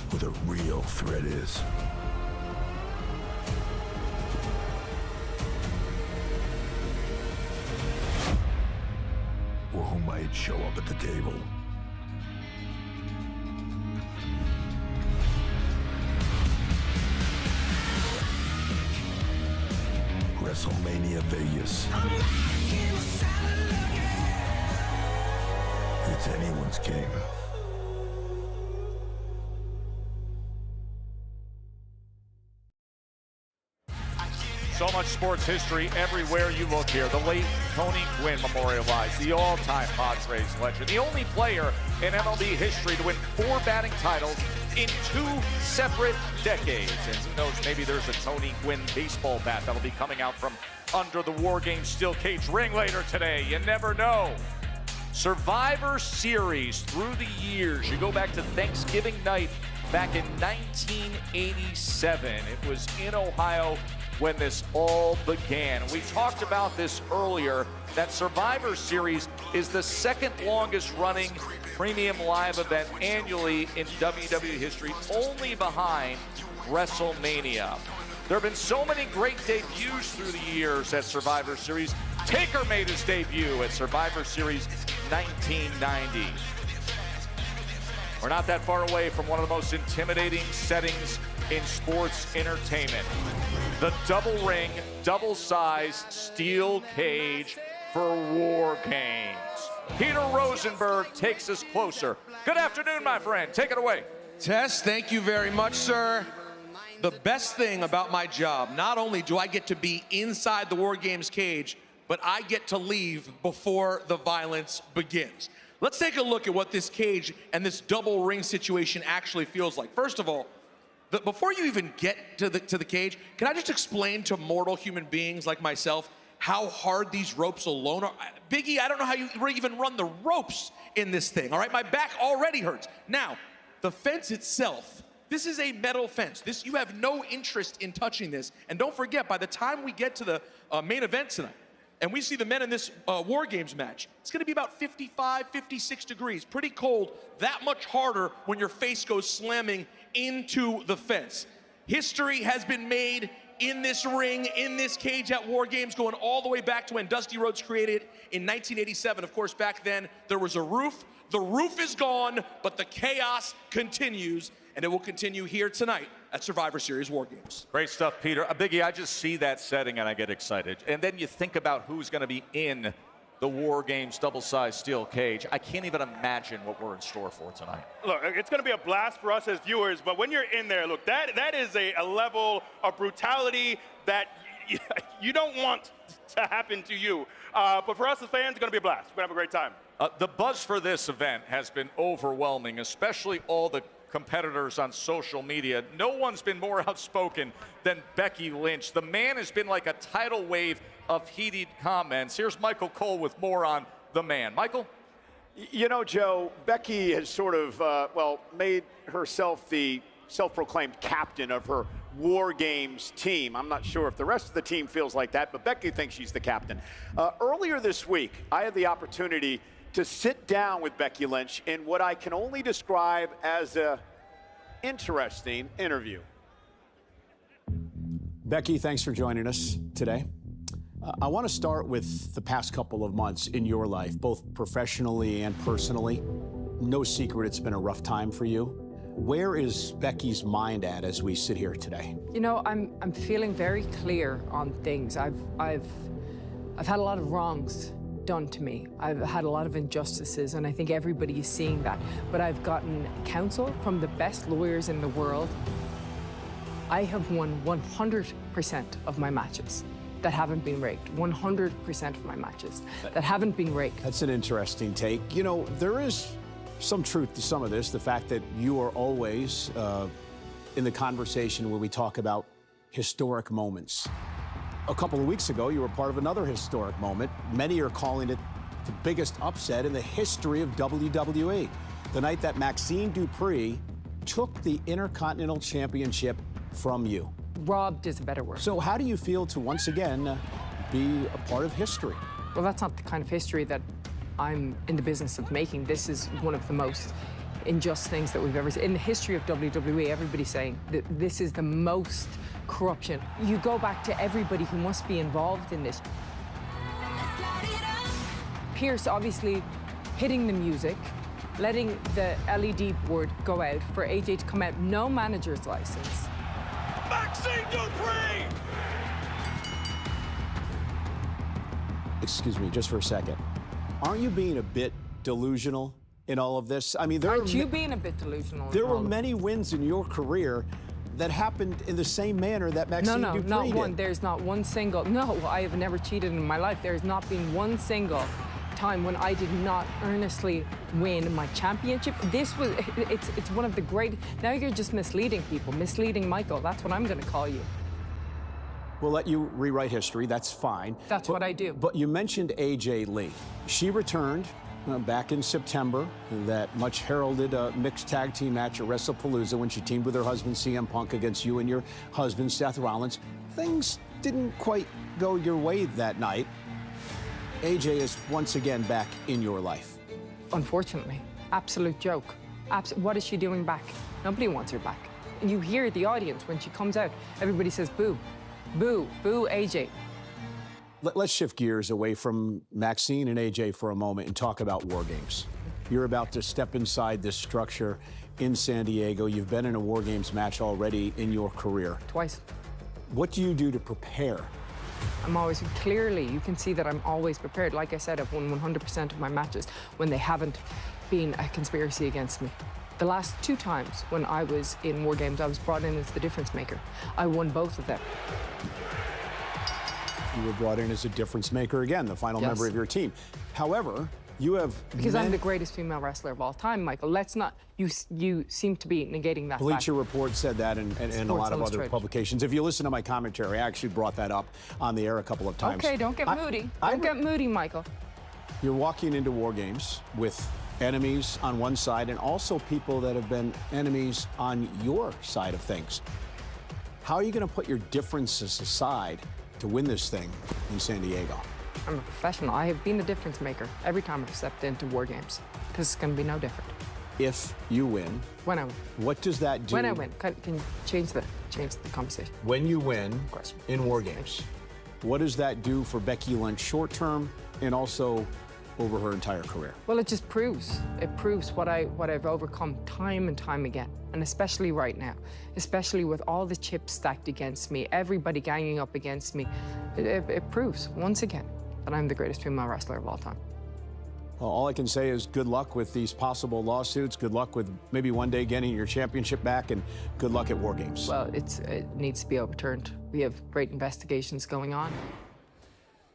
who the real threat is. Or who might show up at the table. WrestleMania Vegas. It's anyone's game. So much sports history everywhere you look here. The late Tony Gwynn memorialized, the all-time Padres legend, the only player in MLB history to win 4 batting titles in 2 separate decades. And who knows, maybe there's a Tony Gwynn baseball bat that'll be coming out from under the War Games steel cage ring later today. You never know. Survivor Series through the years. You go back to Thanksgiving night back in 1987. It was in Ohio when this all began. We talked about this earlier, that Survivor Series is the second longest running premium live event annually in WWE history, only behind WrestleMania. There have been so many great debuts through the years at Survivor Series. Taker made his debut at Survivor Series 1990. We're not that far away from one of the most intimidating settings in sports entertainment. The double ring, double size steel cage for War Games. Peter Rosenberg takes us closer. Good afternoon, my friend. Take it away. Tess, thank you very much, sir. The best thing about my job, not only do I get to be inside the War Games cage, but I get to leave before the violence begins. Let's take a look at what this cage and this double ring situation actually feels like. First of all, before you even get to the cage, can I just explain to mortal human beings like myself how hard these ropes alone are? Biggie, I don't know how you even run the ropes in this thing, all right? My back already hurts. Now, the fence itself, this is a metal fence. You have no interest in touching this. And don't forget, by the time we get to the main event tonight, and we see the men in this War Games match, it's gonna be about 55, 56 degrees, pretty cold, that much harder when your face goes slamming into the fence. History has been made in this ring, in this cage at War Games, going all the way back to when Dusty Rhodes created in 1987. Of course, back then, there was a roof. The roof is gone, but the chaos continues, and it will continue here tonight at Survivor Series War Games. Great stuff, Peter. Biggie, I just see that setting and I get excited. And then you think about who's going to be in the War Games double-sized steel cage. I can't even imagine what we're in store for tonight. Look, it's going to be a blast for us as viewers, but when you're in there, look, that is a level of brutality that you don't want to happen to you. But for us as fans, it's going to be a blast. We're going to have a great time. The buzz for this event has been overwhelming, especially all the competitors on social media. No one's been more outspoken than Becky Lynch. The man has been like a tidal wave of heated comments. Here's Michael Cole with more on the man. Michael? You know, Joe, Becky has sort of, made herself the self-proclaimed captain of her War Games team. I'm not sure if the rest of the team feels like that, but Becky thinks she's the captain. Earlier this week, I had the opportunity to sit down with Becky Lynch in what I can only describe as an interesting interview. Becky, thanks for joining us today. I want to start with the past couple of months in your life, both professionally and personally. No secret it's been a rough time for you. Where is Becky's mind at as we sit here today? You know, I'm feeling very clear on things. I've had a lot of wrongs done to me. I've had a lot of injustices, and I think everybody is seeing that. But I've gotten counsel from the best lawyers in the world. I have won 100% of my matches that haven't been rigged. 100% of my matches that haven't been rigged. That's an interesting take. You know, there is some truth to some of this, the fact that you are always in the conversation where we talk about historic moments. A couple of weeks ago, you were part of another historic moment. Many are calling it the biggest upset in the history of WWE. The night that Maxine Dupree took the Intercontinental Championship from you. Robbed is a better word. So how do you feel to once again be a part of history? Well, that's not the kind of history that I'm in the business of making. This is one of the most unjust things that we've ever seen. In the history of WWE, everybody's saying that this is the most corruption. You go back to everybody who must be involved in this. Pierce obviously hitting the music, letting the LED board go out for AJ to come out, no manager's license. Maxine Dupree! Excuse me, just for a second. Aren't you being a bit delusional in all of this? I mean, Aren't you being a bit delusional? There were many wins in your career that happened in the same manner that Maxine Dupree did. No, not one. There's not one single. No, I have never cheated in my life. There's not been one single time when I did not earnestly win my championship. This was, it's one of the great, now you're just misleading people, misleading Michael. That's what I'm going to call you. We'll let you rewrite history, that's fine. That's what I do. But you mentioned AJ Lee. She returned back in September, that much heralded mixed tag team match at WrestlePalooza when she teamed with her husband CM Punk against you and your husband Seth Rollins. Things didn't quite go your way that night. AJ is once again back in your life. Unfortunately, absolute joke. What is she doing back? Nobody wants her back. And you hear the audience when she comes out, everybody says boo, boo, boo AJ. Let's shift gears away from Maxine and AJ for a moment and talk about War Games. You're about to step inside this structure in San Diego. You've been in a War Games match already in your career. Twice. What do you do to prepare? I'm always, clearly, you can see that I'm always prepared. Like I said, I've won 100% of my matches when they haven't been a conspiracy against me. The last 2 times when I was in War Games, I was brought in as the difference maker. I won both of them. You were brought in as a difference maker again, the final member of your team. However, you have because I'm the greatest female wrestler of all time, Michael. Let's not. You seem to be negating that. Bleacher Report said that, and a lot of other publications. If you listen to my commentary, I actually brought that up on the air a couple of times. Okay, don't get moody. Don't get moody, Michael. You're walking into War Games with enemies on one side and also people that have been enemies on your side of things. How are you going to put your differences aside to win this thing in San Diego? I'm a professional. I have been a difference maker every time I've stepped into War Games. This is going to be no different. If you win. When I win. What does that do? When I win. Can you change the conversation? When you win in War Games, what does that do for Becky Lynch short term and also over her entire career? Well, it just proves. It proves what I've overcome time and time again. And especially right now, especially with all the chips stacked against me, everybody ganging up against me, it proves once again that I'm the greatest female wrestler of all time. Well, all I can say is good luck with these possible lawsuits. Good luck with maybe one day getting your championship back, and good luck at War Games. Well, it needs to be overturned. We have great investigations going on.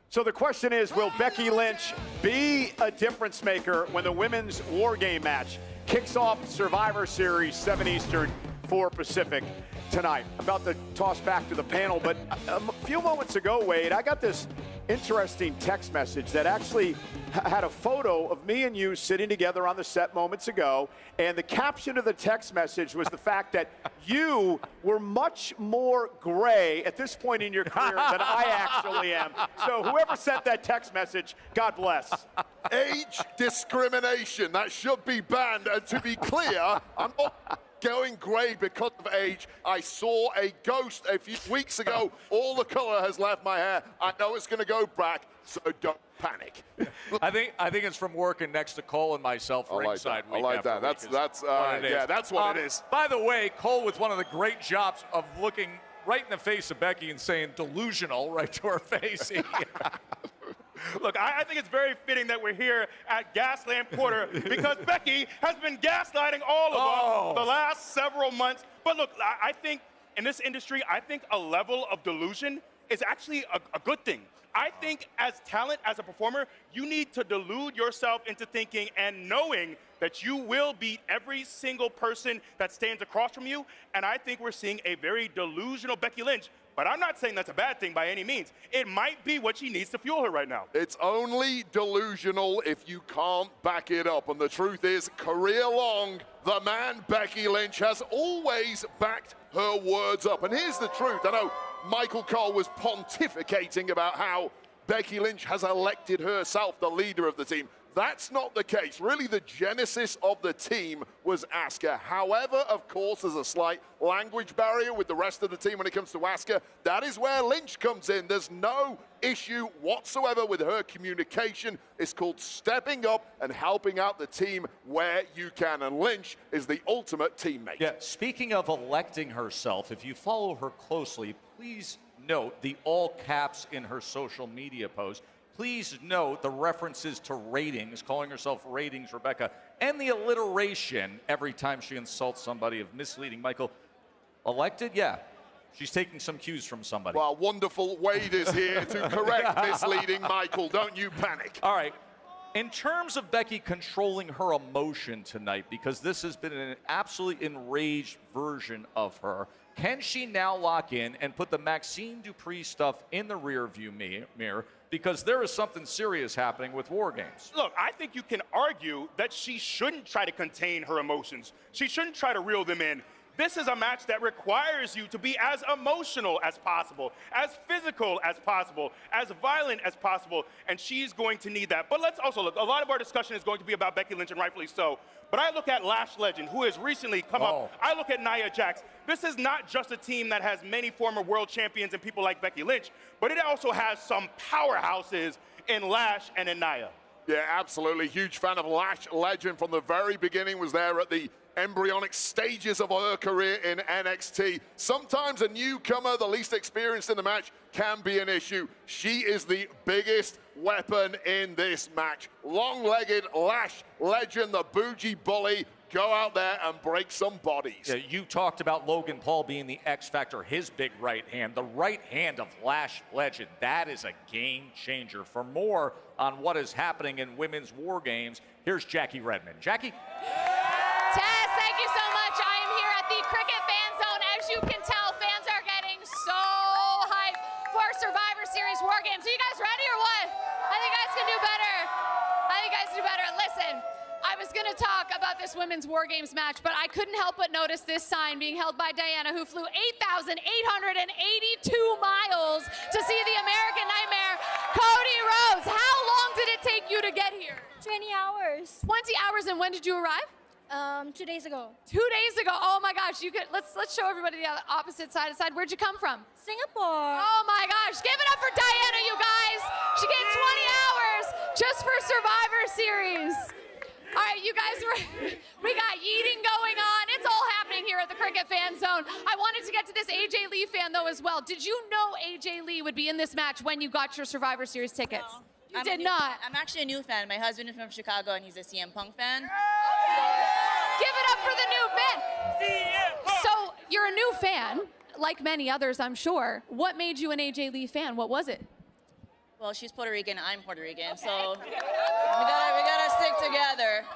So the question is, will Becky Lynch be a difference maker when the women's War Game match kicks off Survivor Series 7 Eastern, 4 Pacific tonight? About to toss back to the panel, but a few moments ago, Wade, I got this interesting text message that actually had a photo of me and you sitting together on the set moments ago, and the caption of the text message was the fact that you were much more gray at this point in your career than I actually am. So whoever sent that text message, God bless. Age discrimination, that should be banned. And to be clear, I'm not going gray because of age. I saw a ghost a few weeks ago. All the color has left my hair. I know it's going to go back, so don't panic. I think it's from working next to Cole and myself ringside. I like that. That's what it is. By the way, Cole with one of the great jobs of looking right in the face of Becky and saying delusional right to her face. Look, I think it's very fitting that we're here at Gaslamp Quarter because Becky has been gaslighting all of us the last several months. But look, I think in this industry, I think a level of delusion is actually a good thing. I think as talent, as a performer, you need to delude yourself into thinking and knowing that you will beat every single person that stands across from you. And I think we're seeing a very delusional Becky Lynch. But I'm not saying that's a bad thing by any means. It might be what she needs to fuel her right now. It's only delusional if you can't back it up. And the truth is, career long, the man, Becky Lynch, has always backed her words up. And here's the truth. I know Michael Cole was pontificating about how Becky Lynch has elected herself the leader of the team. That's not the case. Really, the genesis of the team was Asuka. However, of course, there's a slight language barrier with the rest of the team when it comes to Asuka. That is where Lynch comes in. There's no issue whatsoever with her communication. It's called stepping up and helping out the team where you can. And Lynch is the ultimate teammate. Yeah, speaking of electing herself, if you follow her closely, please note the all caps in her social media post. Please note the references to ratings, calling herself Ratings Rebecca, and the alliteration every time she insults somebody of misleading. Michael, elected? Yeah. She's taking some cues from somebody. Well, wonderful. Wade is here to correct misleading Michael. Don't you panic. All right. In terms of Becky controlling her emotion tonight, because this has been an absolutely enraged version of her, can she now lock in and put the Maxine Dupree stuff in the rearview mirror? Because there is something serious happening with War Games. Look, I think you can argue that she shouldn't try to contain her emotions. She shouldn't try to reel them in. This is a match that requires you to be as emotional as possible, as physical as possible, as violent as possible, and she's going to need that. But let's also look, a lot of our discussion is going to be about Becky Lynch, and rightfully so. But I look at Lash Legend, who has recently come up. I look at Nia Jax. This is not just a team that has many former world champions and people like Becky Lynch, but it also has some powerhouses in Lash and in Nia. Yeah, absolutely. Huge fan of Lash Legend from the very beginning. Was there at the embryonic stages of her career in NXT. Sometimes a newcomer, the least experienced in the match, can be an issue. She is the biggest weapon in this match. Long-legged Lash Legend, the bougie bully. Go out there and break some bodies. Yeah, you talked about Logan Paul being the X Factor, his big right hand. The right hand of Lash Legend, that is a game changer. For more on what is happening in women's War Games, here's Jackie Redmond. Jackie? Tess, thank you so much. I am here at the Cricket Fan Zone. As you can tell, fans are getting so hyped for Survivor Series War Games. Are you guys ready or what? I think you guys can do better. I think you guys do better. Listen, I was going to talk about this women's War Games match, but I couldn't help but notice this sign being held by Diana, who flew 8,882 miles to see the American Nightmare, Cody Rhodes. How long did it take you to get here? 20 hours. 20 hours, and when did you arrive? 2 days ago. 2 days ago. Oh my gosh, you could let's show everybody the opposite side. Where'd you come from? Singapore. Oh my gosh, give it up for Diana, you guys. She gave 20 hours just for Survivor Series. All right, you guys, we got yeeting going on. It's all happening here at the Cricket Fan Zone. I wanted to get to this AJ Lee fan though as well. Did you know AJ Lee would be in this match when you got your Survivor Series tickets? No. You did not. I'm actually a new fan. My husband is from Chicago and he's a CM Punk fan. Give it up for the new fan. So you're a new fan, like many others, I'm sure. What made you an AJ Lee fan? What was it? Well, she's Puerto Rican, I'm Puerto Rican, so we gotta stick together.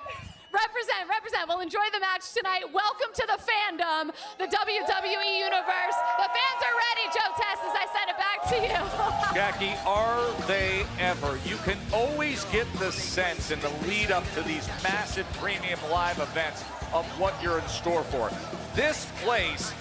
Represent. Well, enjoy the match tonight. Welcome to the fandom, the WWE Universe. The fans are ready, Joe Tess, as I send it back to you. Jackie, are they ever? You can always get the sense in the lead up to these massive premium live events of what you're in store for. This place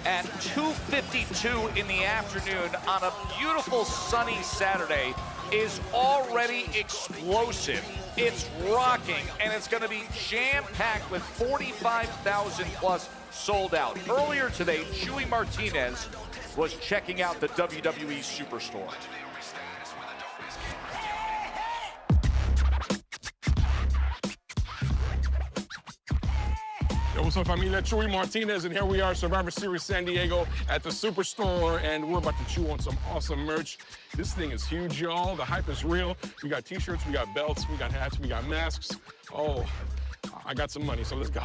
at 2:52 in the afternoon on a beautiful sunny Saturday is already explosive. It's rocking, and it's going to be jam-packed with 45,000 plus sold out. Earlier today, Chewy Martinez was checking out the WWE Superstore. Yo, what's up, familia? Chewy Martinez, and here we are, Survivor Series San Diego at the Superstore, and we're about to chew on some awesome merch. This thing is huge, y'all. The hype is real. We got t-shirts, we got belts, we got hats, we got masks. Oh, I got some money, so let's go.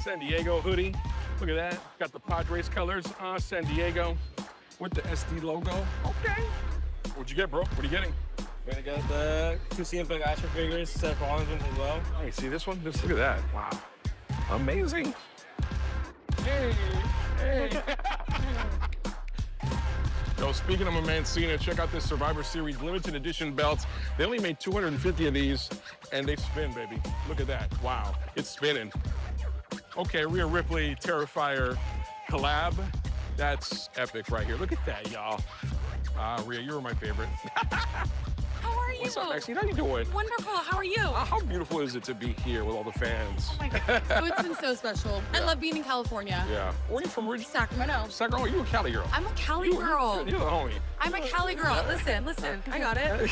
San Diego hoodie. Look at that. Got the Padres colors, San Diego, with the SD logo. Okay. What'd you get, bro? What are you getting? We're gonna get the 2 CM Punk action figures, Seth Rollins ones as well. Hey, see this one? Just look at that. Wow. Amazing. Hey. Yo, speaking of my man Cena, check out this Survivor Series limited edition belts. They only made 250 of these, and they spin, baby. Look at that. Wow, it's spinning. Okay, Rhea Ripley, Terrifier collab. That's epic right here. Look at that, y'all. Rhea, you were my favorite. How are you? What's up, Maxine? How you doing? Wonderful. How are you? How beautiful is it to be here with all the fans? Oh my God. So it's been so special. I love being in California. Yeah. Where are you from originally? Sacramento. Sacramento? You a Cali girl? I'm a Cali girl. You're the homie. I'm a Cali girl. Listen. I got it.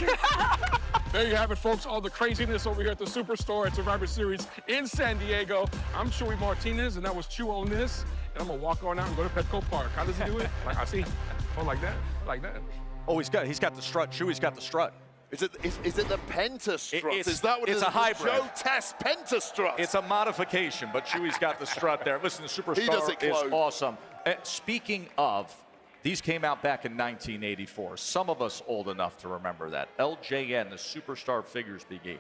There you have it, folks. All the craziness over here at the Superstore at Survivor Series in San Diego. I'm Chewy Martinez, and that was Chew on this. And I'm gonna walk on out and go to Petco Park. How does he do it? Like I see. Oh, like that? Like that? Oh, he's got the strut. Chewy's got the strut. Is it the Pentastrut? It's, is that what it's it is? a hybrid. Joe Test Pentastrut. It's a modification, but Chewy's got the strut there. Listen, the He does it Superstar is close. awesome. Speaking of, these came out back in 1984. Some of us old enough to remember that. LJN, the Superstar Figures Brigade,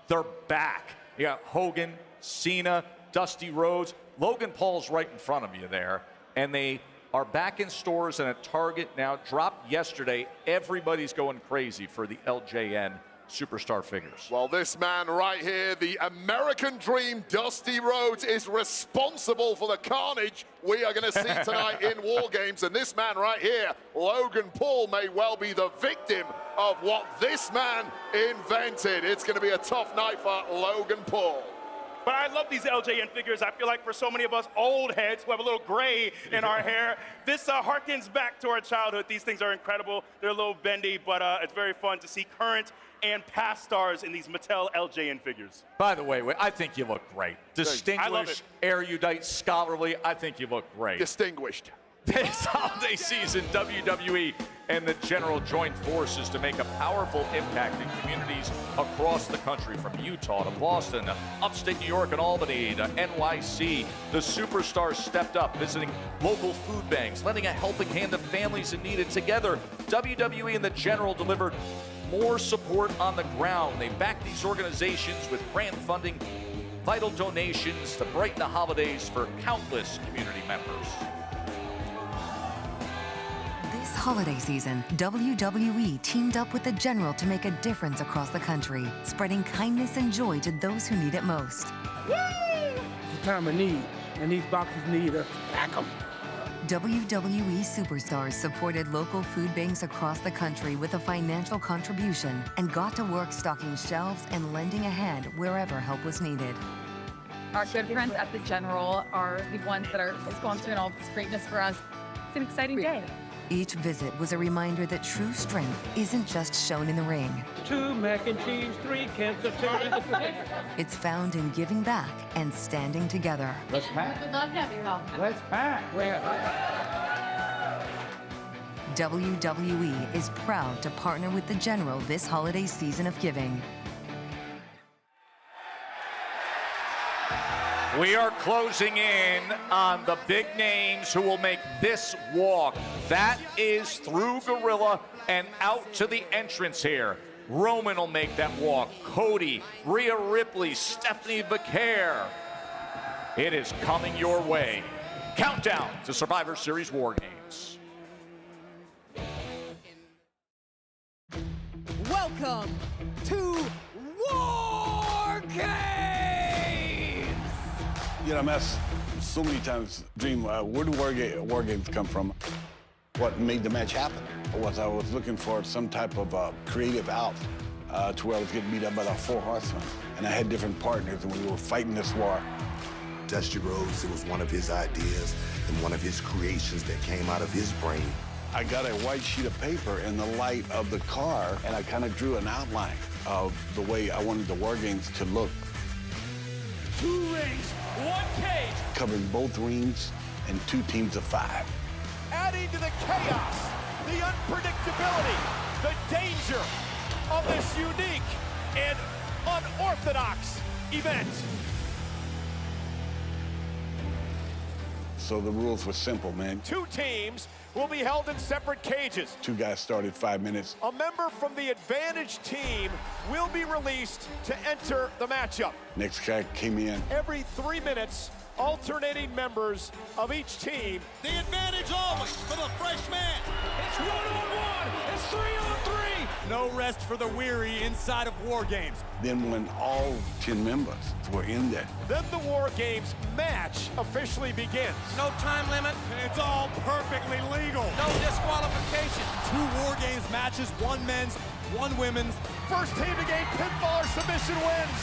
they're back. You got Hogan, Cena, Dusty Rhodes. Logan Paul's right in front of you there, and they are back in stores and at Target now. Dropped yesterday. Everybody's going crazy for the LJN Superstar figures. Well, this man right here, the American Dream, Dusty Rhodes, is responsible for the carnage we are going to see tonight in War Games. And this man right here, Logan Paul, may well be the victim of what this man invented. It's going to be a tough night for Logan Paul. But I love these LJN figures. I feel like for so many of us old heads who have a little gray in our hair, this harkens back to our childhood. These things are incredible. They're a little bendy, but it's very fun to see current and past stars in these Mattel LJN figures. By the way, I think you look great. Distinguished, erudite, scholarly. I think you look great. Distinguished. This holiday season, WWE and the General joined forces to make a powerful impact in communities across the country, from Utah to Boston to upstate New York and Albany to NYC. The Superstars stepped up, visiting local food banks, lending a helping hand to families in need. And together, WWE and the General delivered more support on the ground. They backed these organizations with grant funding, vital donations to brighten the holidays for countless community members. This holiday season, WWE teamed up with the General to make a difference across the country, spreading kindness and joy to those who need it most. It's a time of need, and these boxes need us to pack them. WWE Superstars supported local food banks across the country with a financial contribution and got to work stocking shelves and lending a hand wherever help was needed. Our good friends at the General are the ones that are sponsoring all this greatness for us. It's an exciting day. Each visit was a reminder that true strength isn't just shown in the ring. 2 mac and cheese, 3 cans of turkey. It's found in giving back and standing together. Let's pack. We'd love to have your help. Let's pack. WWE is proud to partner with the General this holiday season of giving. We are closing in on the big names who will make this walk. That is through Gorilla and out to the entrance here. Roman will make that walk. Cody, Rhea Ripley, Stephanie Becaire. It is coming your way. Countdown to Survivor Series War Games. Welcome to War Games! You know, I'm asked so many times, Dream, where do war games come from? What made the match happen was I was looking for some type of creative out to where I was getting beat up by the 4 Horsemen. And I had different partners, and we were fighting this war. Dusty Rhodes, it was one of his ideas and one of his creations that came out of his brain. I got a white sheet of paper in the light of the car, and I kind of drew an outline of the way I wanted the war games to look. 2 rings, 1 cage. Covering both rings and 2 teams of 5. Adding to the chaos, the unpredictability, the danger of this unique and unorthodox event. So the rules were simple, man. 2 teams will be held in separate cages. 2 guys started 5 minutes. A member from the advantage team will be released to enter the matchup. Next guy came in. Every 3 minutes, alternating members of each team. The advantage always for the fresh man. It's 1-on-1. It's 3-on-3. No rest for the weary inside of War Games. Then when all 10 members were in there, Then the War Games match officially begins. No time limit. It's all perfectly legal. No disqualification. 2 War Games matches, 1 men's, 1 women's. First team to gain pinfall or submission wins.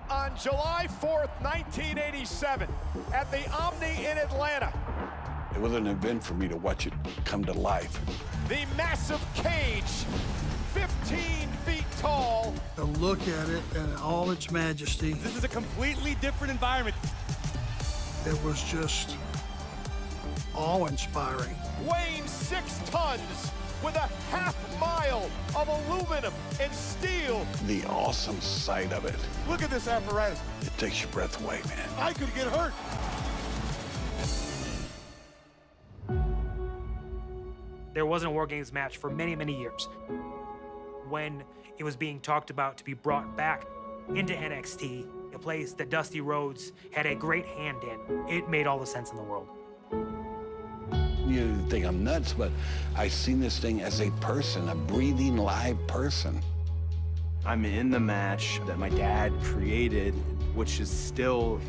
On July 4th, 1987, at the Omni in Atlanta, it was an event for me to watch it come to life. the massive cage, 15 feet tall. To look at it in all its majesty, This is a completely different environment. it was just awe-inspiring. Weighing 6 tons with a half-mile of aluminum and steel. The awesome sight of it, Look at this apparatus. it takes your breath away, man. I could get hurt. There wasn't a War Games match for many, many years. When it was being talked about to be brought back into NXT, a place that Dusty Rhodes had a great hand in, it made all the sense in the world. You think I'm nuts, but I seen this thing as a person, a breathing, live person. I'm in the match that my dad created, which is still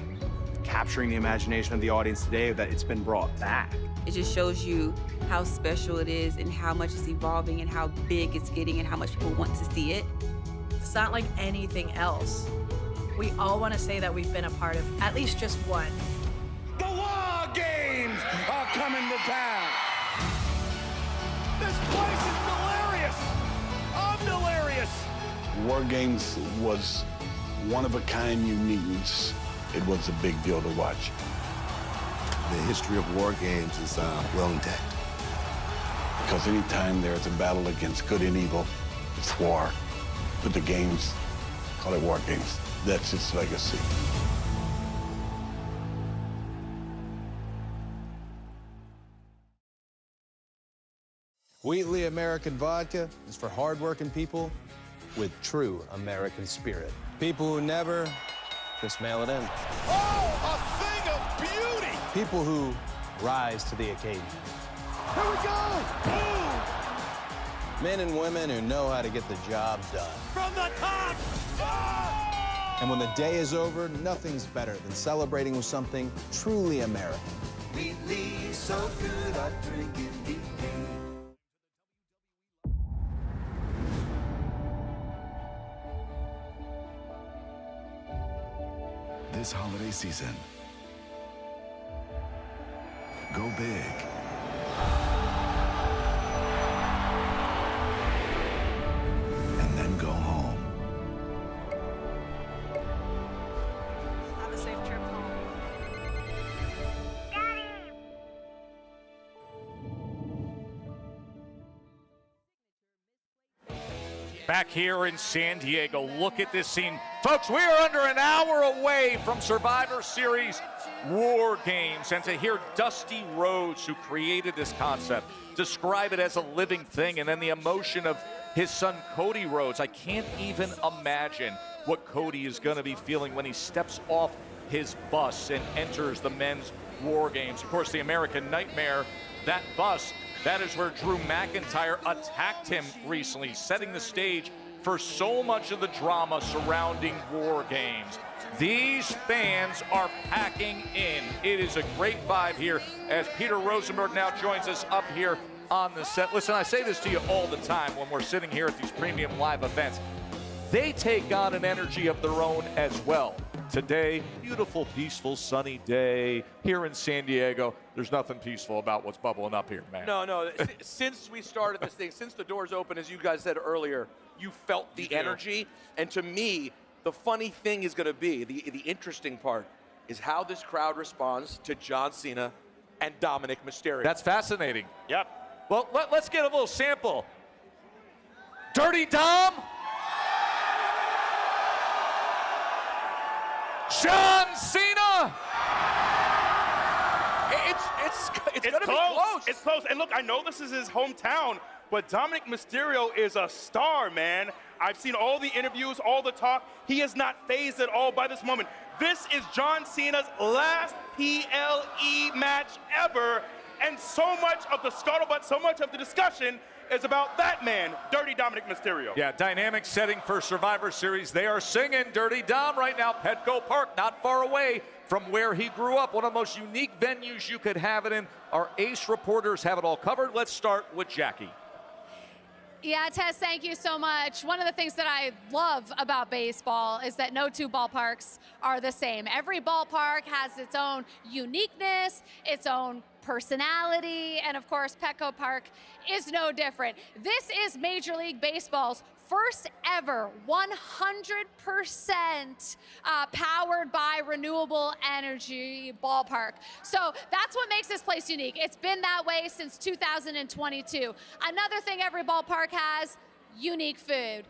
capturing the imagination of the audience today, that it's been brought back. It just shows you how special it is and how much it's evolving and how big it's getting and how much people want to see it. It's not like anything else. We all want to say that we've been a part of at least just one. The War Games are coming to town. This place is delirious. I'm delirious. War Games was one of a kind, uniqueness. It was a big deal to watch. The history of War Games is well intact. Because anytime there's a battle against good and evil, it's war. But the games, call it War Games. That's its legacy. Wheatley American Vodka is for hardworking people with true American spirit. People who never just mail it in. Oh, a thing of beauty. People who rise to the occasion. Here we go. Boom. Men and women who know how to get the job done. From the top. And when the day is over, nothing's better than celebrating with something truly American. Wheatley, so good at drinking deep. This holiday season, go big. And then go home. Have a safe trip home. Back here in San Diego, look at this scene. Folks, we are under an hour away from Survivor Series War Games, and to hear Dusty Rhodes, who created this concept, describe it as a living thing, and then the emotion of his son Cody Rhodes. I can't even imagine what Cody is going to be feeling when he steps off his bus and enters the men's War Games. Of course, the American Nightmare, that bus, that is where Drew McIntyre attacked him recently, setting the stage for so much of the drama surrounding War Games. These fans are packing in. It is a great vibe here as Peter Rosenberg now joins us up here on the set. Listen, I say this to you all the time when we're sitting here at these premium live events. They take on an energy of their own as well. Today, beautiful, peaceful, sunny day here in San Diego. There's nothing peaceful about what's bubbling up here, man. No. Since we started this thing, since the doors open, as you guys said earlier, you felt the energy. And to me, the funny thing is going to be, the interesting part, is how this crowd responds to John Cena and Dominic Mysterio. That's fascinating. Yep. Well, let's get a little sample. Dirty Dom. John Cena. It's gonna be close. It's close. And look, I know this is his hometown, but Dominic Mysterio is a star, man. I've seen all the interviews, all the talk. He is not fazed at all by this moment. This is John Cena's last PLE match ever. And so much of the scuttlebutt, so much of the discussion is about that man, Dirty Dominic Mysterio. Yeah, dynamic setting for Survivor Series. They are singing Dirty Dom right now. Petco Park, not far away from where he grew up. One of the most unique venues you could have it in. Our ace reporters have it all covered. Let's start with Jackie. Yeah, Tess, thank you so much. One of the things that I love about baseball is that no two ballparks are the same. Every ballpark has its own uniqueness, its own personality, and of course, Petco Park is no different. This is Major League Baseball's first ever 100% powered by renewable energy ballpark. So that's what makes this place unique. It's been that way since 2022. Another thing every ballpark has, unique food.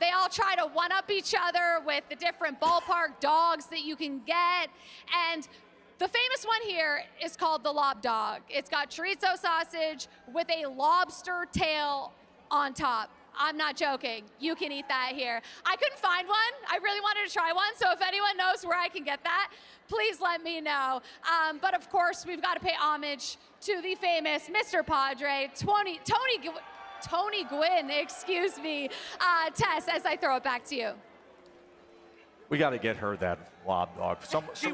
They all try to one-up each other with the different ballpark dogs that you can get. And the famous one here is called the Lob Dog. It's got chorizo sausage with a lobster tail on top. I'm not joking. You can eat that here. I couldn't find one. I really wanted to try one, so if anyone knows where I can get that, please let me know. But of course, we've got to pay homage to the famous Mr. Padre, Tony Gwynn, excuse me, Tess, as I throw it back to you. We got to get her that Lob Dog.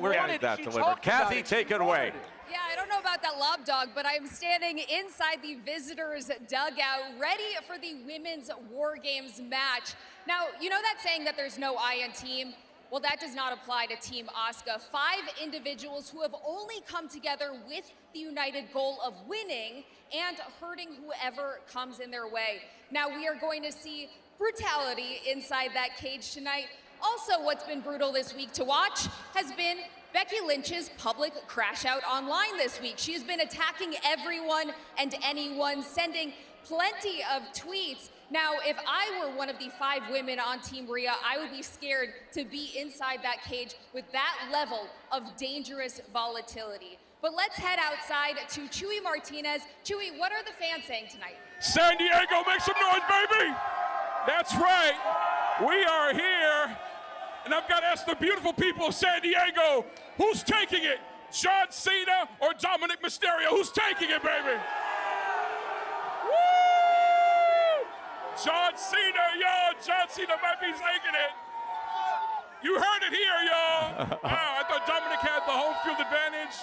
We're getting that delivered. Kathy, take it away. Yeah, I don't know about that Lob Dog, but I'm standing inside the visitors' dugout, ready for the women's War Games match. Now, you know that saying that there's no I in team? Well, that does not apply to Team Asuka. 5 individuals who have only come together with the united goal of winning and hurting whoever comes in their way. Now, we are going to see brutality inside that cage tonight. Also, what's been brutal this week to watch has been Becky Lynch's public crash out online this week. She has been attacking everyone and anyone, sending plenty of tweets. Now, if I were one of the 5 women on Team Rhea, I would be scared to be inside that cage with that level of dangerous volatility. But let's head outside to Chuy Martinez. Chuy, what are the fans saying tonight? San Diego, make some noise, baby! That's right. We are here. And I've got to ask the beautiful people of San Diego, who's taking it? John Cena or Dominic Mysterio? Who's taking it, baby? Woo! John Cena, y'all. John Cena might be taking it. You heard it here, y'all. Wow, I thought Dominic had the home field advantage.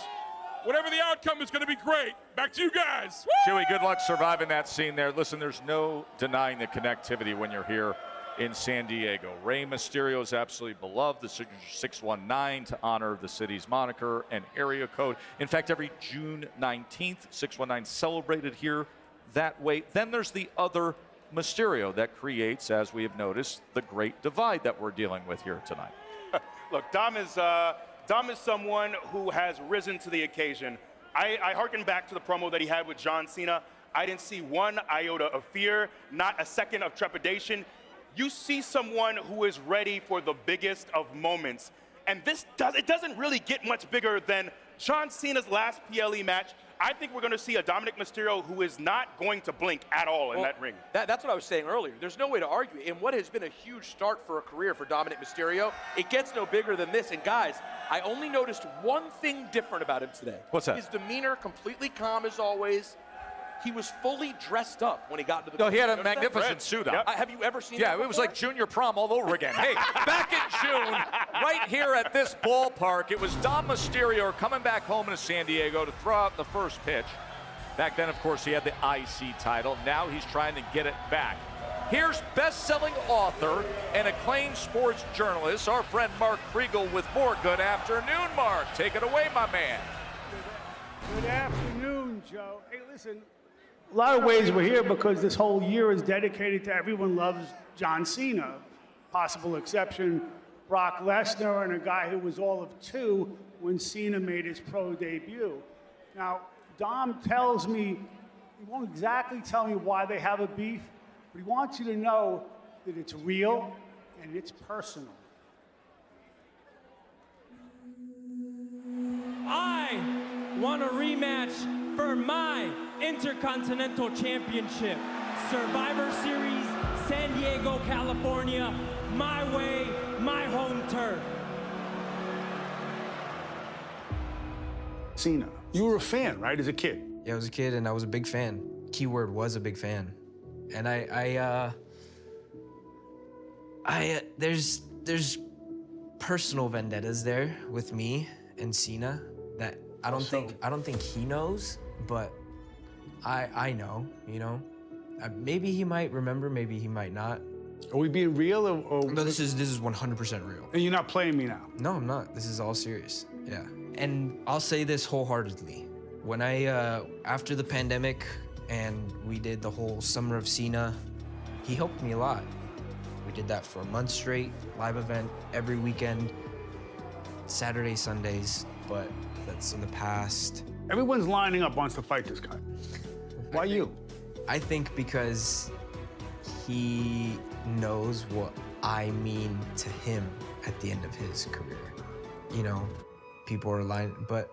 Whatever the outcome is going to be great. Back to you guys. Woo! Chewy, good luck surviving that scene there. Listen, there's no denying the connectivity when you're here in San Diego. Rey Mysterio is absolutely beloved. The signature 619 to honor the city's moniker and area code. In fact, every June 19th, 619 celebrated here that way. Then there's the other Mysterio that creates, as we have noticed, the great divide that we're dealing with here tonight. Look, Dom is someone who has risen to the occasion. I hearken back to the promo that he had with John Cena. I didn't see one iota of fear, not a second of trepidation. You see someone who is ready for the biggest of moments. And it doesn't really get much bigger than John Cena's last PLE match. I think we're going to see a Dominic Mysterio who is not going to blink at all in that ring. That's what I was saying earlier. There's no way to argue. In what has been a huge start for a career for Dominic Mysterio, it gets no bigger than this. And guys, I only noticed one thing different about him today. What's that? His demeanor, completely calm as always. He was fully dressed up when he got into the No, he had a magnificent suit on. Yep. Have you ever seen that Yeah, before? it was like junior prom all over again. Hey, back in June, right here at this ballpark, it was Dom Mysterio coming back home to San Diego to throw out the first pitch. Back then, of course, he had the IC title. Now he's trying to get it back. Here's best-selling author and acclaimed sports journalist, our friend Mark Kriegel with more. Good afternoon, Mark. Take it away, my man. Good afternoon, Joe. Hey, listen, a lot of ways we're here because this whole year is dedicated to Everyone Loves John Cena. Possible exception, Brock Lesnar, and a guy who was all of 2 when Cena made his pro debut. Now, Dom tells me, he won't exactly tell me why they have a beef, but he wants you to know that it's real and it's personal. I want a rematch for my Intercontinental Championship. Survivor Series, San Diego, California. My way, my home turf. Cena, you were a fan, right, as a kid? Yeah, I was a kid and I was a big fan. Keyword was a big fan. And there's personal vendettas there with me and Cena that I don't think he knows, but I know, you know. Maybe he might remember, maybe he might not. Are we being real or? No, this is 100% real. And you're not playing me now? No, I'm not. This is all serious. Yeah. And I'll say this wholeheartedly. When after the pandemic and we did the whole Summer of Cena, he helped me a lot. We did that for a month straight, live event every weekend, Saturday, Sundays, but that's in the past. Everyone's lining up wants to fight this guy. Why you? I think because he knows what I mean to him at the end of his career. You know, people are lying, but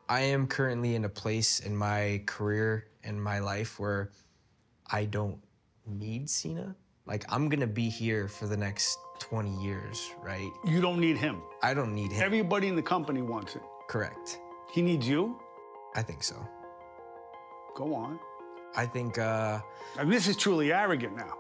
I am currently in a place in my career and my life where I don't need Cena. Like, I'm gonna be here for the next 20 years, right? You don't need him. I don't need him. Everybody in the company wants it. Correct. He needs you? I think so. Go on. I think, I mean, this is truly arrogant now.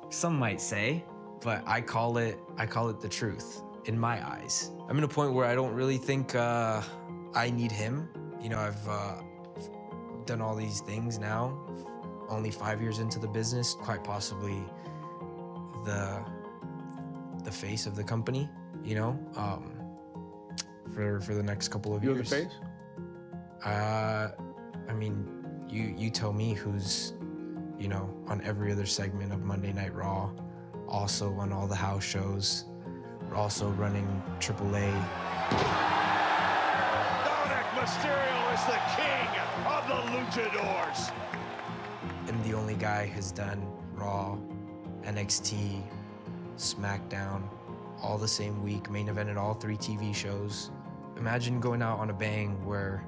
Some might say, but I call it the truth in my eyes. I'm in a point where I don't really think I need him. You know, I've done all these things now, only 5 years into the business, quite possibly the face of the company, you know, for the next couple of years. You're the face? I mean, you tell me who's, you know, on every other segment of Monday Night Raw, also on all the house shows. We're also running AAA. Dominic Mysterio is the king of the luchadors. I'm the only guy who's done Raw, NXT, SmackDown, all the same week, main evented all 3 TV shows. Imagine going out on a bang where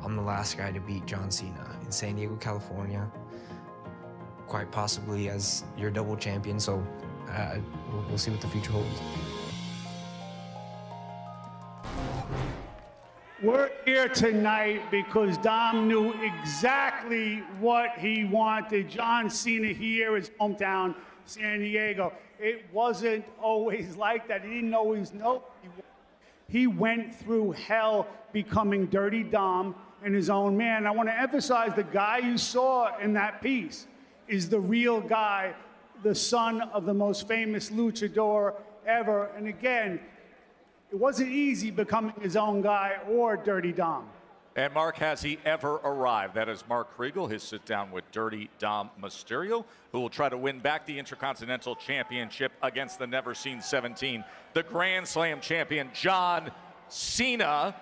I'm the last guy to beat John Cena in San Diego, California, quite possibly as your double champion, so we'll see what the future holds. We're here tonight because Dom knew exactly what he wanted. John Cena here, his hometown, San Diego. It wasn't always like that. He didn't always know. He went through hell becoming Dirty Dom and his own man. I want to emphasize the guy you saw in that piece is the real guy, the son of the most famous luchador ever. And again, it wasn't easy becoming his own guy or Dirty Dom. And Mark, has he ever arrived? That is Mark Kriegel, his sit down with Dirty Dom Mysterio, who will try to win back the Intercontinental Championship against the never seen 17, the Grand Slam champion John Cena,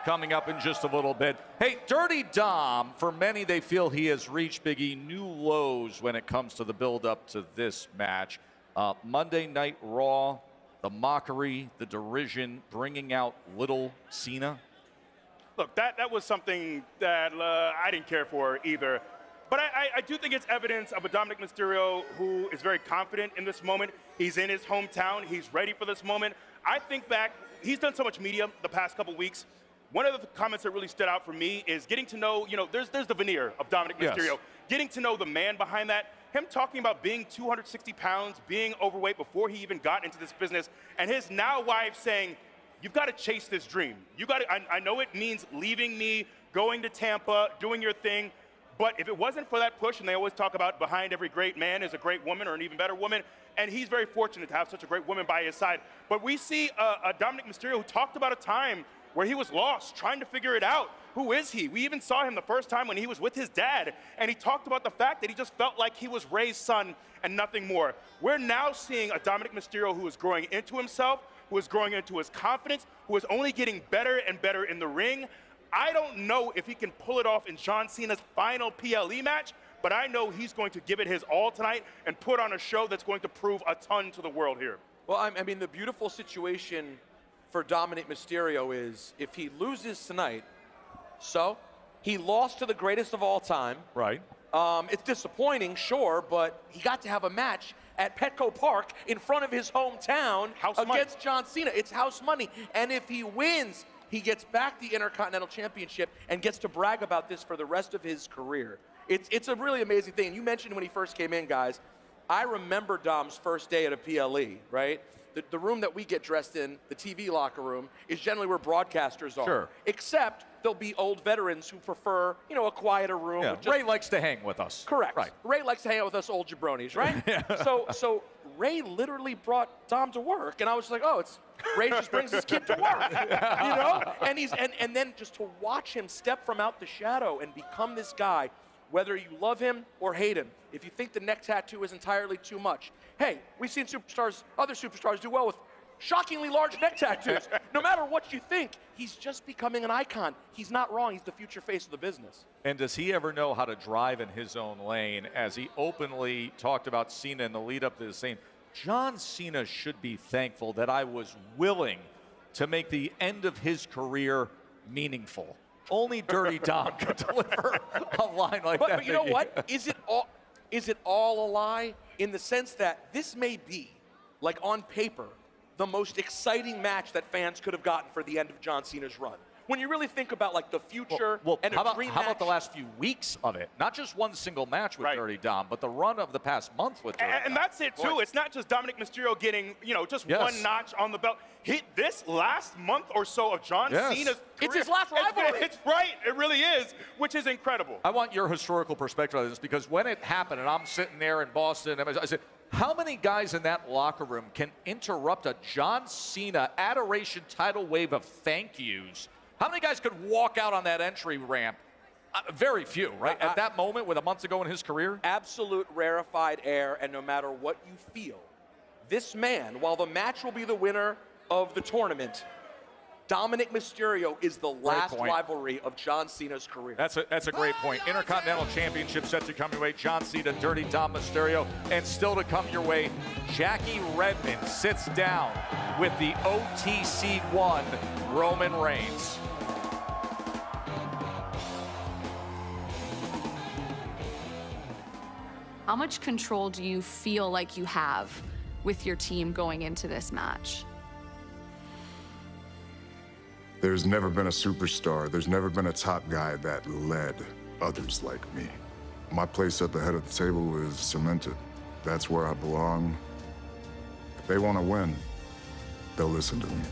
coming up in just a little bit. Hey, Dirty Dom, for many, they feel he has reached, Biggie, new lows when it comes to the build-up to this match. Monday Night Raw, the mockery, the derision, bringing out little Cena. Look, that was something that I didn't care for either. But I do think it's evidence of a Dominic Mysterio who is very confident in this moment. He's in his hometown. He's ready for this moment. I think back, he's done so much media the past couple weeks. One of the comments that really stood out for me is getting to know, you know, there's the veneer of Dominic Mysterio. Yes. Getting to know the man behind that. Him talking about being 260 pounds, being overweight before he even got into this business. And his now wife saying, you've got to chase this dream. You got to, I know it means leaving me, going to Tampa, doing your thing. But if it wasn't for that push, and they always talk about behind every great man is a great woman or an even better woman, and he's very fortunate to have such a great woman by his side. But we see a Dominic Mysterio who talked about a time where he was lost, trying to figure it out. Who is he? We even saw him the first time when he was with his dad, and he talked about the fact that he just felt like he was Ray's son and nothing more. We're now seeing a Dominic Mysterio who is growing into himself, who is growing into his confidence, who is only getting better and better in the ring. I don't know if he can pull it off in John Cena's final PLE match, but I know he's going to give it his all tonight and put on a show that's going to prove a ton to the world here. Well, I mean, the beautiful situation for Dominic Mysterio is if he loses tonight, so he lost to the greatest of all time. Right. It's disappointing, sure, but he got to have a match at Petco Park in front of his hometown against John Cena. It's house money. And if he wins, He gets back the Intercontinental Championship and gets to brag about this for the rest of his career. It's a really amazing thing. And you mentioned when he first came in, guys, I remember Dom's first day at a PLE, right? The room that we get dressed in, the TV locker room, is generally where broadcasters are. Sure. Except there'll be old veterans who prefer, you know, a quieter room. Yeah, with just... Ray likes to hang with us. Correct. Right. Ray likes to hang out with us old jabronis, right? Yeah. So Ray literally brought Dom to work, and I was like, oh, it's Ray just brings his kid to work, you know? And then just to watch him step from out the shadow and become this guy, whether you love him or hate him, if you think the neck tattoo is entirely too much, hey, we've seen superstars, other superstars do well with shockingly large neck tattoos. No matter what you think, he's just becoming an icon. He's not wrong. He's the future face of the business. And does he ever know how to drive in his own lane? As he openly talked about Cena in the lead up to this, saying, John Cena should be thankful that I was willing to make the end of his career meaningful. Only Dirty Dom could deliver a line like that. But you know what? Is it all a lie in the sense that this may be, like on paper, the most exciting match that fans could have gotten for the end of John Cena's run? When you really think about like the future and how a dream about match. the last few weeks of it? Not just one single match with Dirty Dom, but the run of the past month with Dirty Dom. And that's it too. It's not just Dominic Mysterio getting, you know, just one notch on the belt. This last month or so of John Cena's career, it's his last rivalry. It's right. It really is, which is incredible. I want your historical perspective on this, because when it happened and I'm sitting there in Boston, I said, how many guys in that locker room can interrupt a John Cena adoration tidal wave of thank yous? How many guys could walk out on that entry ramp? Very few, right? At that moment, with a month ago in his career? Absolute rarefied air, and no matter what you feel, this man, while the match will be the winner of the tournament, Dominic Mysterio is the last rivalry of John Cena's career. That's a great point. Intercontinental Championship set to come your way. John Cena, Dirty Dom Mysterio, and still to come your way, Jackie Redmond sits down with the OTC1 Roman Reigns. How much control do you feel like you have with your team going into this match? There's never been a superstar, there's never been a top guy that led others like me. My place at the head of the table is cemented. That's where I belong. If they want to win, they'll listen to me.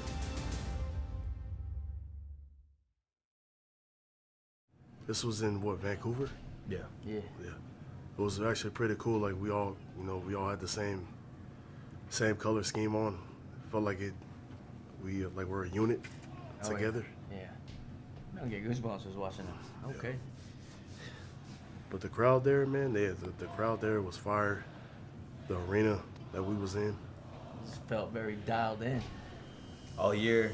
This was in what, Vancouver? Yeah. Yeah. It was actually pretty cool. Like we all had the same color scheme on. Felt like we're a unit together. Yeah. I get goosebumps just watching this. Okay. But the crowd there, man, the crowd there was fire. The arena that we was in. Just felt very dialed in. All year,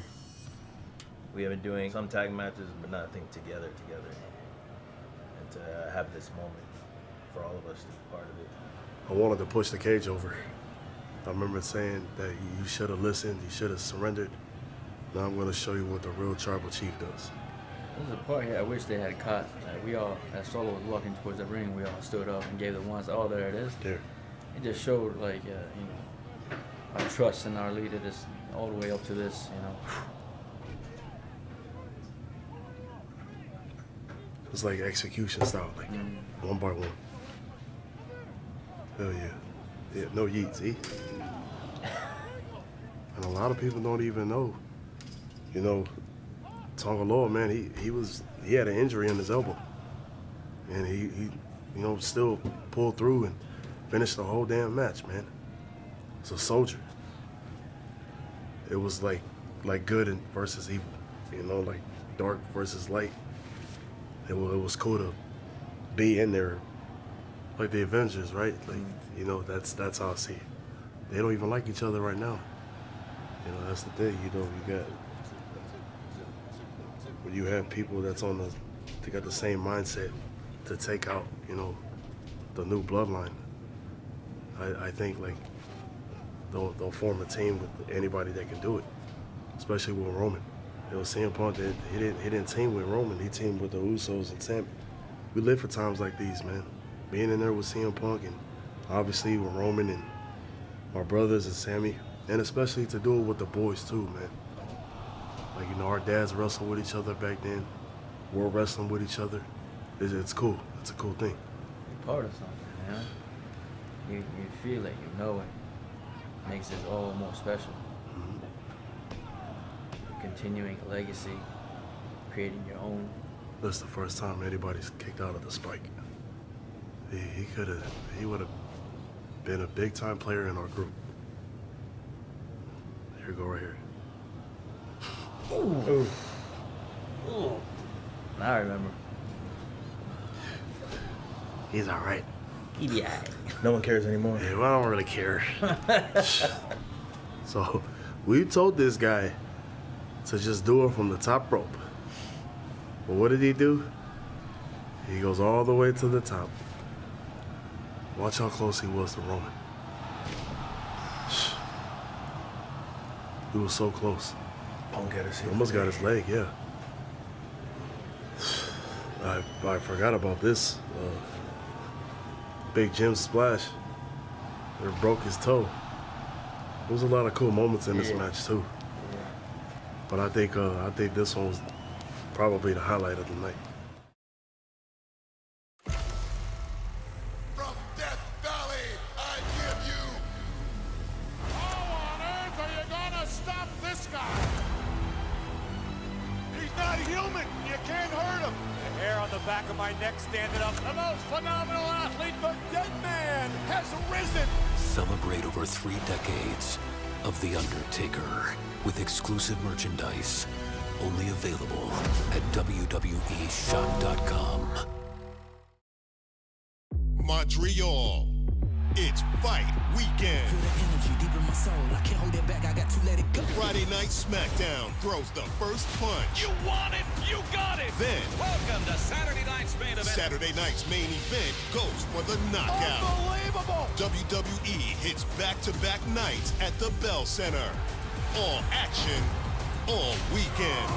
we have been doing some tag matches, but nothing together. And to have this moment for all of us to be part of it. I wanted to push the cage over. I remember saying that you should have listened, you should have surrendered. Now I'm going to show you what the real tribal chief does. There's a part here I wish they had caught. We all, as Solo was walking towards the ring, we all stood up and gave the ones, oh, there it is. There. It just showed, like, our trust in our leader, this all the way up to this, It's like execution style, like one by one. Hell yeah. No yeet, see? And a lot of people don't even know. Tonga Loa, man, he had an injury in his elbow. And he still pulled through and finished the whole damn match, man. It's a soldier. It was like good versus evil, like dark versus light. It was cool to be in there, like the Avengers, right? Like, that's how I see it. They don't even like each other right now. That's the thing. You have people they got the same mindset to take out, the new bloodline. I think like they'll form a team with anybody that can do it, especially with Roman. CM Punk, he didn't team with Roman, he teamed with the Usos and Sammy. We live for times like these, man. Being in there with CM Punk and obviously with Roman and my brothers and Sammy, and especially to do it with the boys too, man. Like, you know, our dads wrestled with each other back then. We're wrestling with each other. It's cool. It's a cool thing. You're part of something, man. You feel it, you know it. Makes it all more special. Continuing a legacy, creating your own. This is the first time anybody's kicked out of the Spike. He would have been a big time player in our group. Here we go right here. Ooh. Ooh. Now I remember. He's all right. Yeah. No one cares anymore. Yeah, well, I don't really care. So we told this guy to just do it from the top rope. But what did he do? He goes all the way to the top. Watch how close he was to Roman. He was so close. He almost got his leg, yeah. I forgot about this. Big Jim splash. It broke his toe. There was a lot of cool moments in this match too. But I think this one was probably the highlight of the night. From Death Valley, I give you. How on earth are you gonna stop this guy? He's not human. You can't hurt him. The hair on the back of my neck standing up. The most phenomenal athlete, the Dead Man, has risen. Celebrate over 3 decades of The Undertaker with exclusive merchandise. Only available at WWEshop.com. Montreal, it's fight weekend. Feel the energy deep in my soul. I can't hold it back. I got to let it go. Friday Night SmackDown throws the first punch. You want it, you got it. Then, Welcome to Saturday night's main event. Saturday night's main event goes for the knockout. Unbelievable! WWE hits back-to-back nights at the Bell Center. All action, all weekend.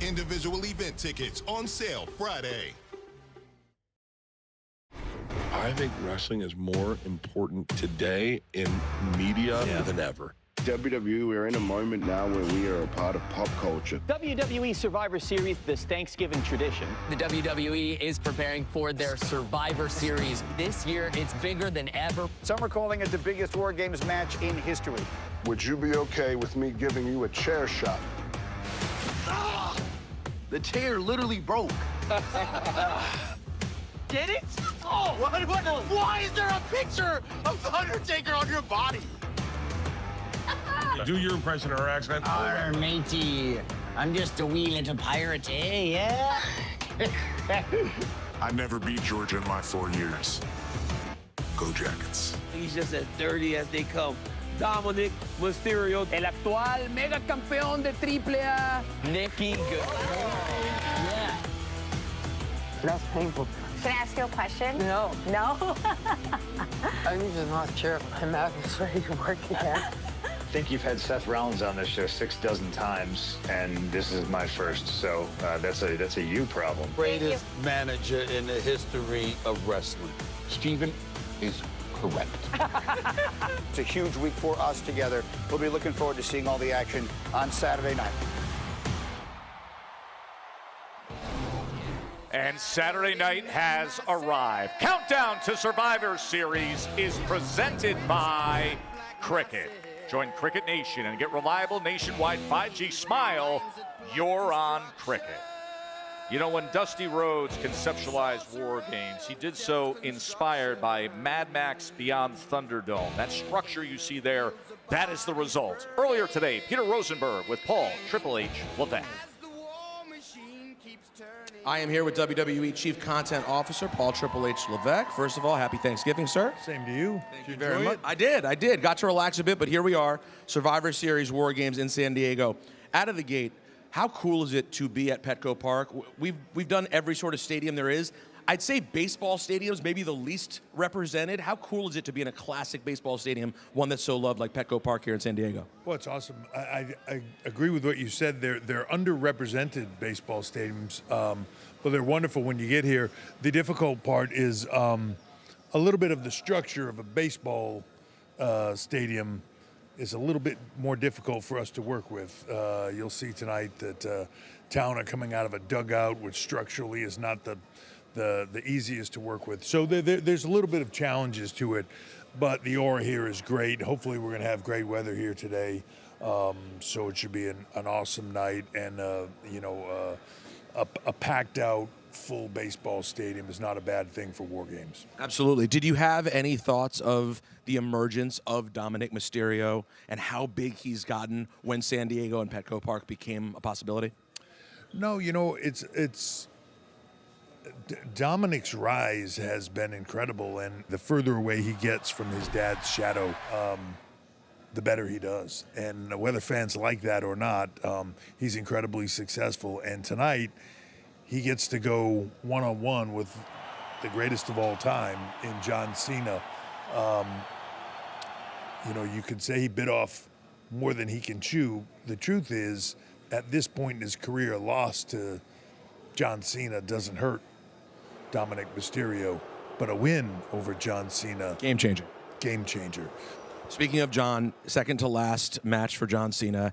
Individual event tickets on sale Friday. I think wrestling is more important today in media than ever. WWE, we're in a moment now where we are a part of pop culture. WWE Survivor Series, this Thanksgiving tradition. The WWE is preparing for their Survivor Series. This year, it's bigger than ever. Some are calling it the biggest War Games match in history. Would you be okay with me giving you a chair shot? The chair literally broke. Did it? Oh, why is there a picture of The Undertaker on your body? Do your impression of her accent. Arr, matey. I'm just a wee little pirate, eh? Yeah? I never beat Georgia in my 4 years. Go Jackets. He's just as dirty as they come. Dominic Mysterio, el actual mega campeón de AAA, Nicky Yeah. That's painful. Can I ask you a question? No. No? I'm even not sure if my mouth is ready to work again. I think you've had Seth Rollins on this show 6 dozen times, and this is my first, so that's a you problem. Greatest manager in the history of wrestling. Steven is correct. It's a huge week for us together. We'll be looking forward to seeing all the action on Saturday night. And Saturday night has arrived. Countdown to Survivor Series is presented by Cricket. Join Cricket Nation and get reliable nationwide 5G Smile. You're on Cricket. You know, when Dusty Rhodes conceptualized War Games, he did so inspired by Mad Max Beyond Thunderdome. That structure you see there, that is the result. Earlier today, Peter Rosenberg with Paul Triple H Levesque. I am here with WWE Chief Content Officer Paul Triple H Levesque. First of all, happy Thanksgiving, sir. Same to you. Thank you very much. I did. Got to relax a bit, but here we are. Survivor Series War Games in San Diego. Out of the gate, how cool is it to be at Petco Park? We've done every sort of stadium there is. I'd say baseball stadiums, maybe the least represented. How cool is it to be in a classic baseball stadium, one that's so loved like Petco Park here in San Diego? Well, it's awesome. I agree with what you said. They're underrepresented baseball stadiums, but they're wonderful when you get here. The difficult part is a little bit of the structure of a baseball stadium is a little bit more difficult for us to work with. You'll see tonight that Towner coming out of a dugout, which structurally is not the easiest to work with. So there's a little bit of challenges to it, but the aura here is great. Hopefully we're going to have great weather here today. So it should be an awesome night, and a packed out full baseball stadium is not a bad thing for War Games. Absolutely. Did you have any thoughts of the emergence of Dominic Mysterio and how big he's gotten when San Diego and Petco Park became a possibility? No, it's Dominic's rise has been incredible, and the further away he gets from his dad's shadow, the better he does. And whether fans like that or not, he's incredibly successful. And tonight, he gets to go one-on-one with the greatest of all time in John Cena. You could say he bit off more than he can chew. The truth is, at this point in his career, a loss to John Cena doesn't hurt Dominic Mysterio, but a win over John Cena. Game changer. Game changer. Speaking of John, second to last match for John Cena.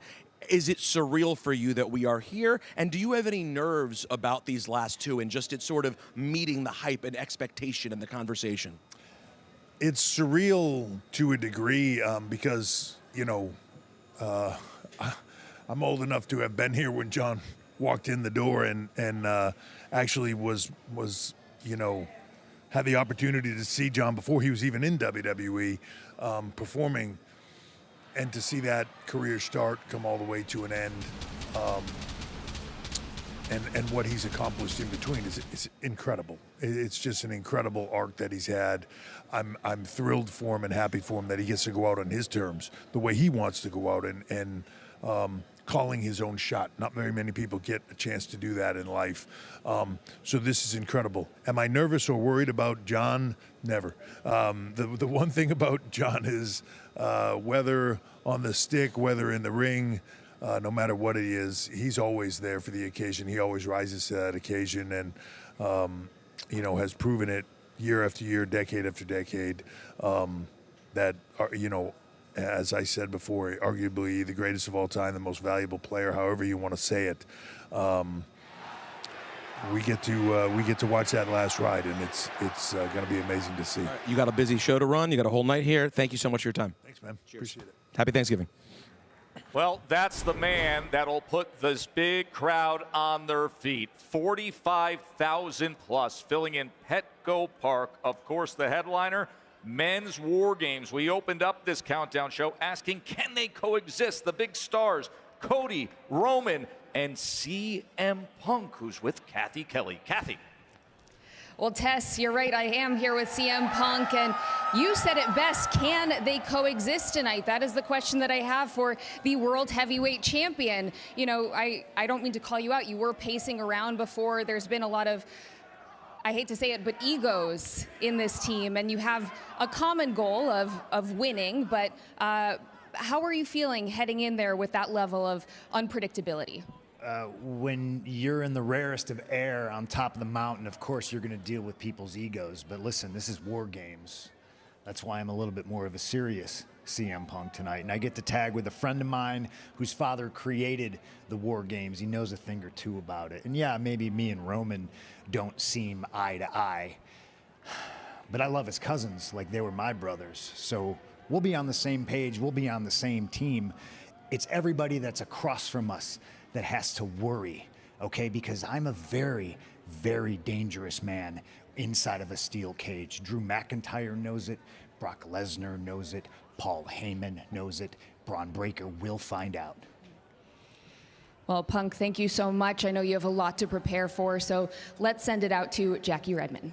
Is it surreal for you that we are here? And do you have any nerves about these last two and just it's sort of meeting the hype and expectation in the conversation? It's surreal to a degree because, I'm old enough to have been here when John walked in the door and actually was had the opportunity to see John before he was even in WWE performing, and to see that career start, come all the way to an end, and what he's accomplished in between is incredible. It's just an incredible arc that he's had. I'm thrilled for him and happy for him that he gets to go out on his terms, the way he wants to go out, and calling his own shot. Not very many people get a chance to do that in life. So this is incredible. Am I nervous or worried about John? Never. The one thing about John is whether on the stick, whether in the ring, no matter what it is, he's always there for the occasion. He always rises to that occasion, and has proven it year after year, decade after decade, that as I said before, arguably the greatest of all time, the most valuable player, however you want to say it. We get to watch that last ride, and it's going to be amazing to see. Right, you got a busy show to run. You got a whole night here. Thank you so much for your time. Thanks, man. Cheers. Appreciate it. Happy Thanksgiving. Well, that's the man that'll put this big crowd on their feet. 45,000 plus filling in Petco Park. Of course, the headliner, Men's War Games. We opened up this countdown show asking, can they coexist? The big stars, Cody, Roman, and CM Punk, who's with Kathy Kelly. Kathy. Well, Tess, you're right. I am here with CM Punk, and you said it best. Can they coexist tonight? That is the question that I have for the World Heavyweight Champion. I don't mean to call you out. You were pacing around before. There's been a lot of, I hate to say it, but egos in this team, and you have a common goal of winning, but how are you feeling heading in there with that level of unpredictability? When you're in the rarest of air on top of the mountain, of course you're going to deal with people's egos. But listen, this is War Games. That's why I'm a little bit more of a serious CM Punk tonight. And I get to tag with a friend of mine whose father created the War Games. He knows a thing or two about it. And yeah, maybe me and Roman don't seem eye to eye, but I love his cousins like they were my brothers. So we'll be on the same page. We'll be on the same team. It's everybody that's across from us that has to worry, okay? Because I'm a very, very dangerous man inside of a steel cage. Drew McIntyre knows it. Brock Lesnar knows it. Paul Heyman knows it. Braun Breaker will find out. Well, Punk, thank you so much. I know you have a lot to prepare for, so let's send it out to Jackie Redmond.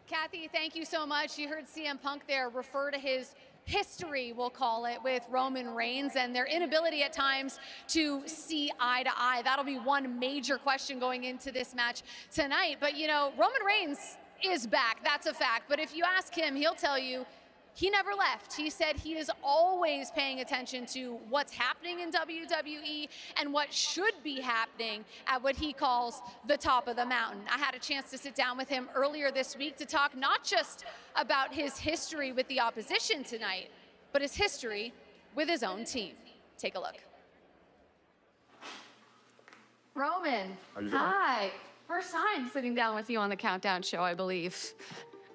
Kathy, thank you so much. You heard CM Punk there refer to his history, we'll call it, with Roman Reigns and their inability at times to see eye to eye. That'll be one major question going into this match tonight. But, Roman Reigns is back. That's a fact. But if you ask him, he'll tell you he never left. He said he is always paying attention to what's happening in WWE and what should be happening at what he calls the top of the mountain. I had a chance to sit down with him earlier this week to talk not just about his history with the opposition tonight, but his history with his own team. Take a look. Roman, How you doing? hi. First time sitting down with you on the Countdown show, I believe.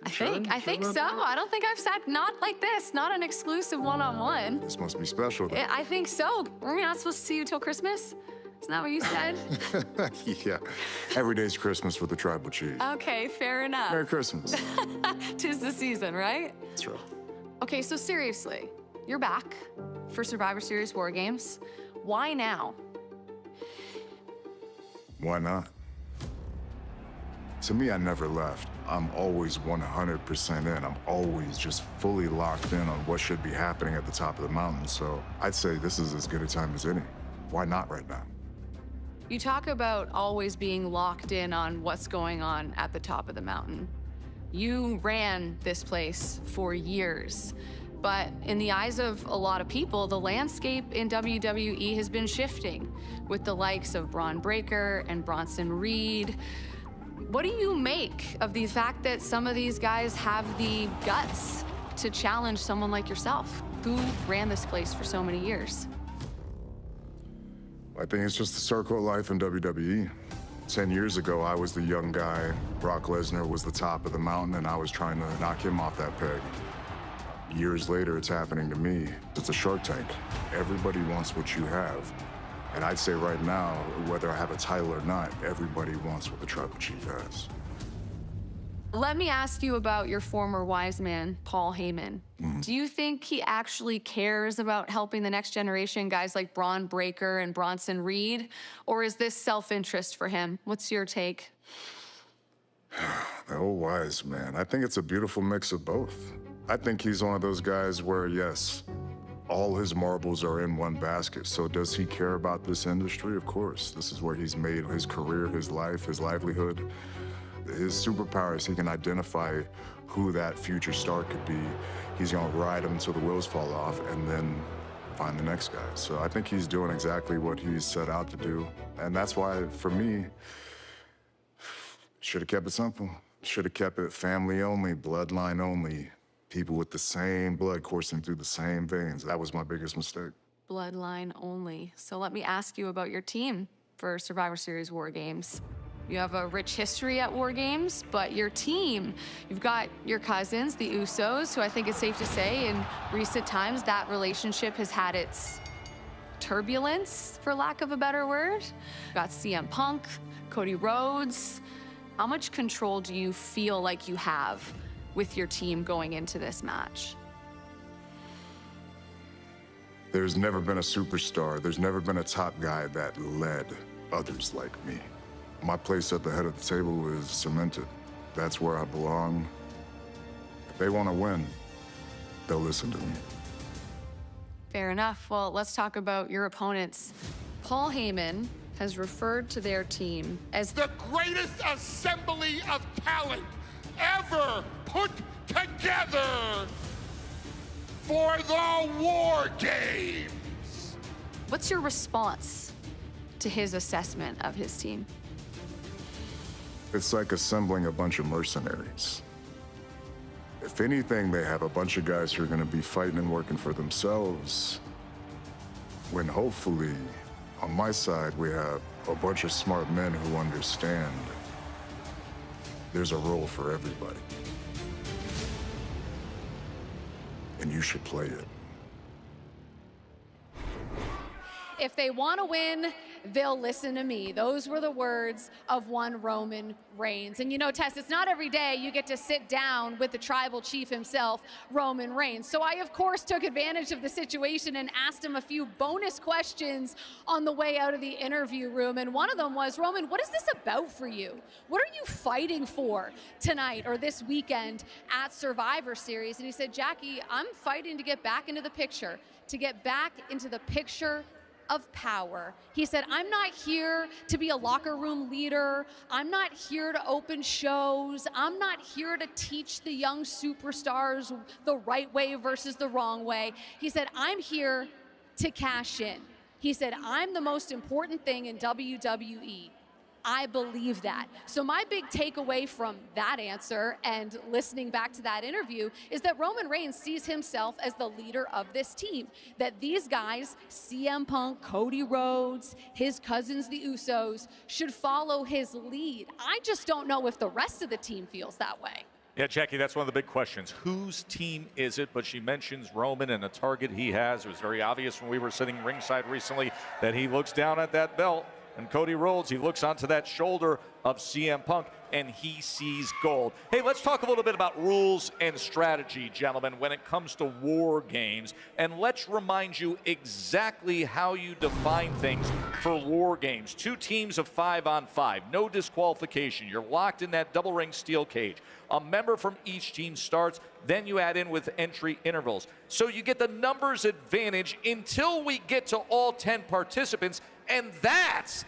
I think so. I don't think I've sat not like this, not an exclusive one-on-one. This must be special then. I think so. We're not supposed to see you till Christmas? Isn't that what you said? Yeah, every day's Christmas with the tribal chief. Okay, fair enough. Merry Christmas. 'Tis the season, right? That's right. Okay, so seriously, you're back for Survivor Series War Games. Why now? Why not? To me, I never left. I'm always 100% in. I'm always just fully locked in on what should be happening at the top of the mountain. So I'd say this is as good a time as any. Why not right now? You talk about always being locked in on what's going on at the top of the mountain. You ran this place for years, but in the eyes of a lot of people, the landscape in WWE has been shifting with the likes of Braun Breaker and Bronson Reed. What do you make of the fact that some of these guys have the guts to challenge someone like yourself, who ran this place for so many years? I think it's just the circle of life in WWE. 10 years ago, I was the young guy. Brock Lesnar was the top of the mountain, and I was trying to knock him off that peg. Years later, it's happening to me. It's a Shark Tank. Everybody wants what you have. And I'd say right now, whether I have a title or not, everybody wants what the Tribal Chief has. Let me ask you about your former wise man, Paul Heyman. Do you think he actually cares about helping the next generation, guys like Braun Breaker and Bronson Reed? Or is this self-interest for him? What's your take? The old wise man. I think it's a beautiful mix of both. I think he's one of those guys where, yes, all his marbles are in one basket. So does he care about this industry? Of course. This is where he's made his career, his life, his livelihood. His superpowers, he can identify who that future star could be. He's gonna ride him until the wheels fall off and then find the next guy. So I think he's doing exactly what he's set out to do. And that's why, for me, should have kept it simple. Should have kept it family only, bloodline only. People with the same blood coursing through the same veins. That was my biggest mistake. Bloodline only. So let me ask you about your team for Survivor Series War Games. You have a rich history at War Games, but your team, you've got your cousins, the Usos, who I think it's safe to say in recent times that relationship has had its turbulence, for lack of a better word. You've got CM Punk, Cody Rhodes. How much control do you feel like you have with your team going into this match? There's never been a superstar. There's never been a top guy that led others like me. My place at the head of the table is cemented. That's where I belong. If they want to win, they'll listen to me. Fair enough. Well, let's talk about your opponents. Paul Heyman has referred to their team as the greatest assembly of talent ever put together for the War Games. What's your response to his assessment of his team? It's like assembling a bunch of mercenaries. If anything, they have a bunch of guys who are going to be fighting and working for themselves, when hopefully, on my side, we have a bunch of smart men who understand there's a role for everybody. And you should play it. If they want to win, they'll listen to me. Those were the words of one Roman Reigns. And you know, Tess, it's not every day you get to sit down with the tribal chief himself, Roman Reigns. So I, of course, took advantage of the situation and asked him a few bonus questions on the way out of the interview room. And one of them was, Roman, what is this about for you? What are you fighting for tonight or this weekend at Survivor Series? And he said, Jackie, I'm fighting to get back into the picture, of power. He said, I'm not here to be a locker room leader. I'm not here to open shows. I'm not here to teach the young superstars the right way versus the wrong way. He said, I'm here to cash in. He said, I'm the most important thing in WWE. I believe that. So my big takeaway from that answer and listening back to that interview is that Roman Reigns sees himself as the leader of this team. That these guys, CM Punk, Cody Rhodes, his cousins, the Usos, should follow his lead. I just don't know if the rest of the team feels that way. Yeah, Jackie, that's one of the big questions. Whose team is it? But she mentions Roman and the target he has. It was very obvious when we were sitting ringside recently that he looks down at that belt. And Cody Rhodes, he looks onto that shoulder of CM Punk, and he sees gold. Hey, let's talk a little bit about rules and strategy, gentlemen, when it comes to War Games. And let's remind you exactly how you define things for War Games. 2 teams of 5-on-5, no disqualification. You're locked in that double ring steel cage. A member from each team starts, then you add in with entry intervals. So you get the numbers advantage until we get to all 10 participants, and that's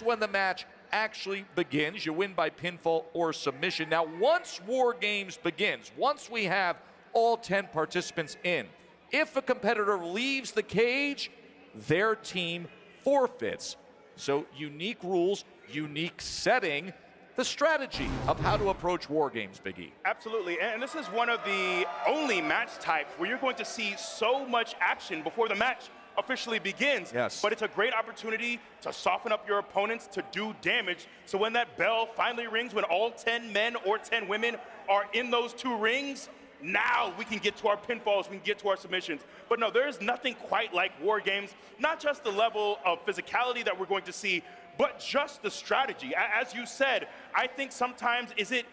when the match actually begins. You win by pinfall or submission. Now, once War Games begins, once we have all 10 participants in, if a competitor leaves the cage, their team forfeits. So unique rules, unique setting, the strategy of how to approach War Games, Big E. Absolutely, and this is one of the only match types where you're going to see so much action before the match officially begins. Yes. But it's a great opportunity to soften up your opponents, to do damage. So when that bell finally rings, when all 10 men or 10 women are in those 2 rings, now we can get to our pinfalls, we can get to our submissions. But no, there is nothing quite like War Games, not just the level of physicality that we're going to see, but just the strategy. As you said, I think sometimes is it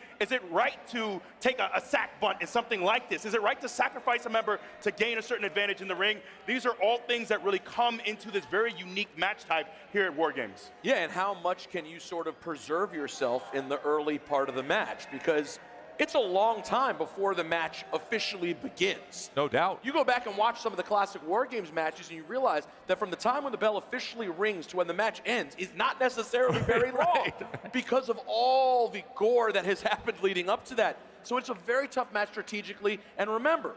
right to take a sack bunt in something like this? Is it right to sacrifice a member to gain a certain advantage in the ring? These are all things that really come into this very unique match type here at War Games. Yeah, and how much can you sort of preserve yourself in the early part of the match? Because it's a long time before the match officially begins. No doubt. You go back and watch some of the classic War Games matches and you realize that from the time when the bell officially rings to when the match ends is not necessarily very long because of all the gore that has happened leading up to that. So it's a very tough match strategically. And remember,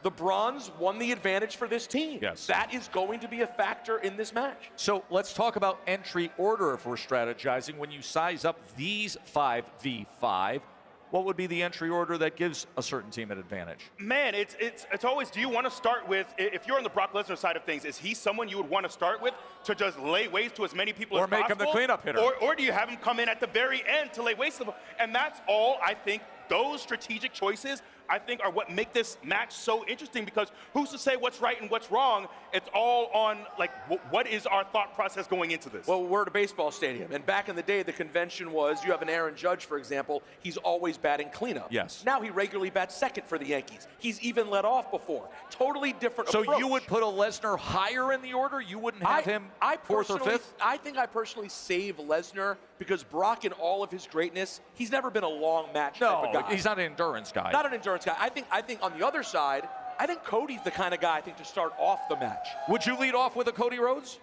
the bronze won the advantage for this team. Yes. That is going to be a factor in this match. So let's talk about entry order if we're strategizing. When you size up these 5v5, what would be the entry order that gives a certain team an advantage? Man, it's always, do you want to start with, if you're on the Brock Lesnar side of things, is he someone you would want to start with to just lay waste to as many people as possible? Or make him the cleanup hitter. Or do you have him come in at the very end to lay waste to them? And that's all, I think, those strategic choices, I think, are what make this match so interesting, because who's to say what's right and what's wrong? It's all on, like, what is our thought process going into this? Well, we're at a baseball stadium, and back in the day, the convention was, you have an Aaron Judge, for example, he's always batting cleanup. Yes. Now he regularly bats second for the Yankees. He's even led off before. Totally different approach. So you would put a Lesnar higher in the order? You wouldn't have him fourth or fifth? I think I personally save Lesnar because Brock, in all of his greatness, he's never been a long match type of guy. He's not an endurance guy. Not an endurance guy. I think on the other side, I think Cody's the kind of guy, I think, to start off the match. Would you lead off with a Cody Rhodes?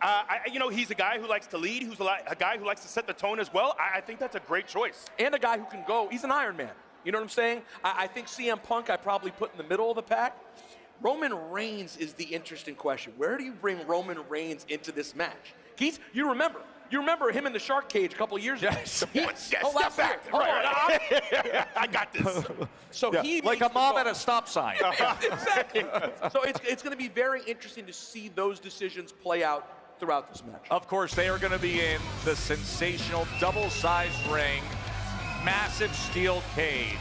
He's a guy who likes to lead, who's a guy who likes to set the tone as well. I think that's a great choice. And a guy who can go. He's an Iron Man. You know what I'm saying? I think CM Punk I probably put in the middle of the pack. Roman Reigns is the interesting question. Where do you bring Roman Reigns into this match? You remember him in the shark cage a couple of years ago. Step back. I got this. So he like a mom at a stop sign. Exactly. So it's going to be very interesting to see those decisions play out throughout this match. Of course, they are going to be in the sensational double-sized ring, massive steel cage,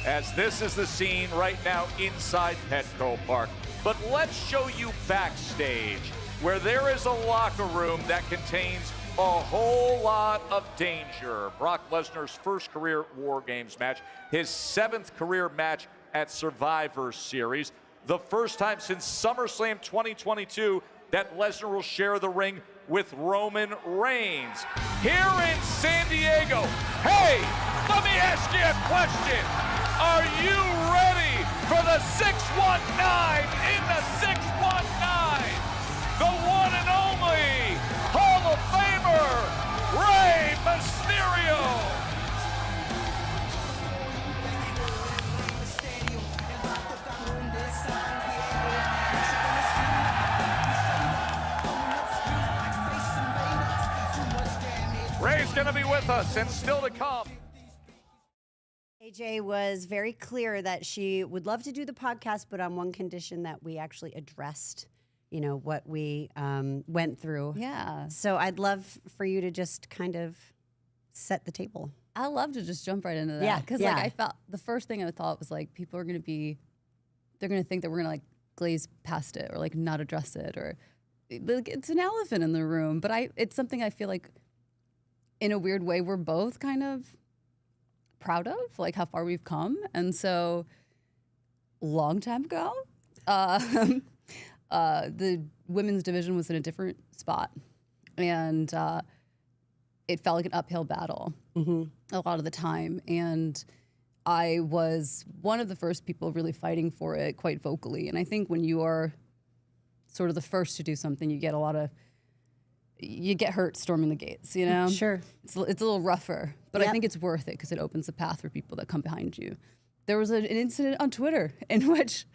as this is the scene right now inside Petco Park. But let's show you backstage, where there is a locker room that contains a whole lot of danger. Brock Lesnar's first career War Games match, his 7th career match at Survivor Series, the first time since SummerSlam 2022 that Lesnar will share the ring with Roman Reigns. Here in San Diego, hey, let me ask you a question. Are you ready for the 619 in the 619? The one and only Hall of Famer, Rey Mysterio. Ray's going to be with us, and still to come. AJ was very clear that she would love to do the podcast, but on one condition, that we actually addressed, what we went through. Yeah. So I'd love for you to just kind of set the table. I love to just jump right into that. Yeah, Because yeah. I felt the first thing I thought was like people are they're gonna think that we're gonna glaze past it or not address it, or it's an elephant in the room. But it's something I feel like in a weird way we're both kind of proud of, how far we've come. And so long time ago, the women's division was in a different spot, and it felt like an uphill battle a lot of the time. And I was one of the first people really fighting for it quite vocally. And I think when you are sort of the first to do something, you get hurt storming the gates, Sure. It's a little rougher, but I think it's worth it because it opens the path for people that come behind you. There was an incident on Twitter in which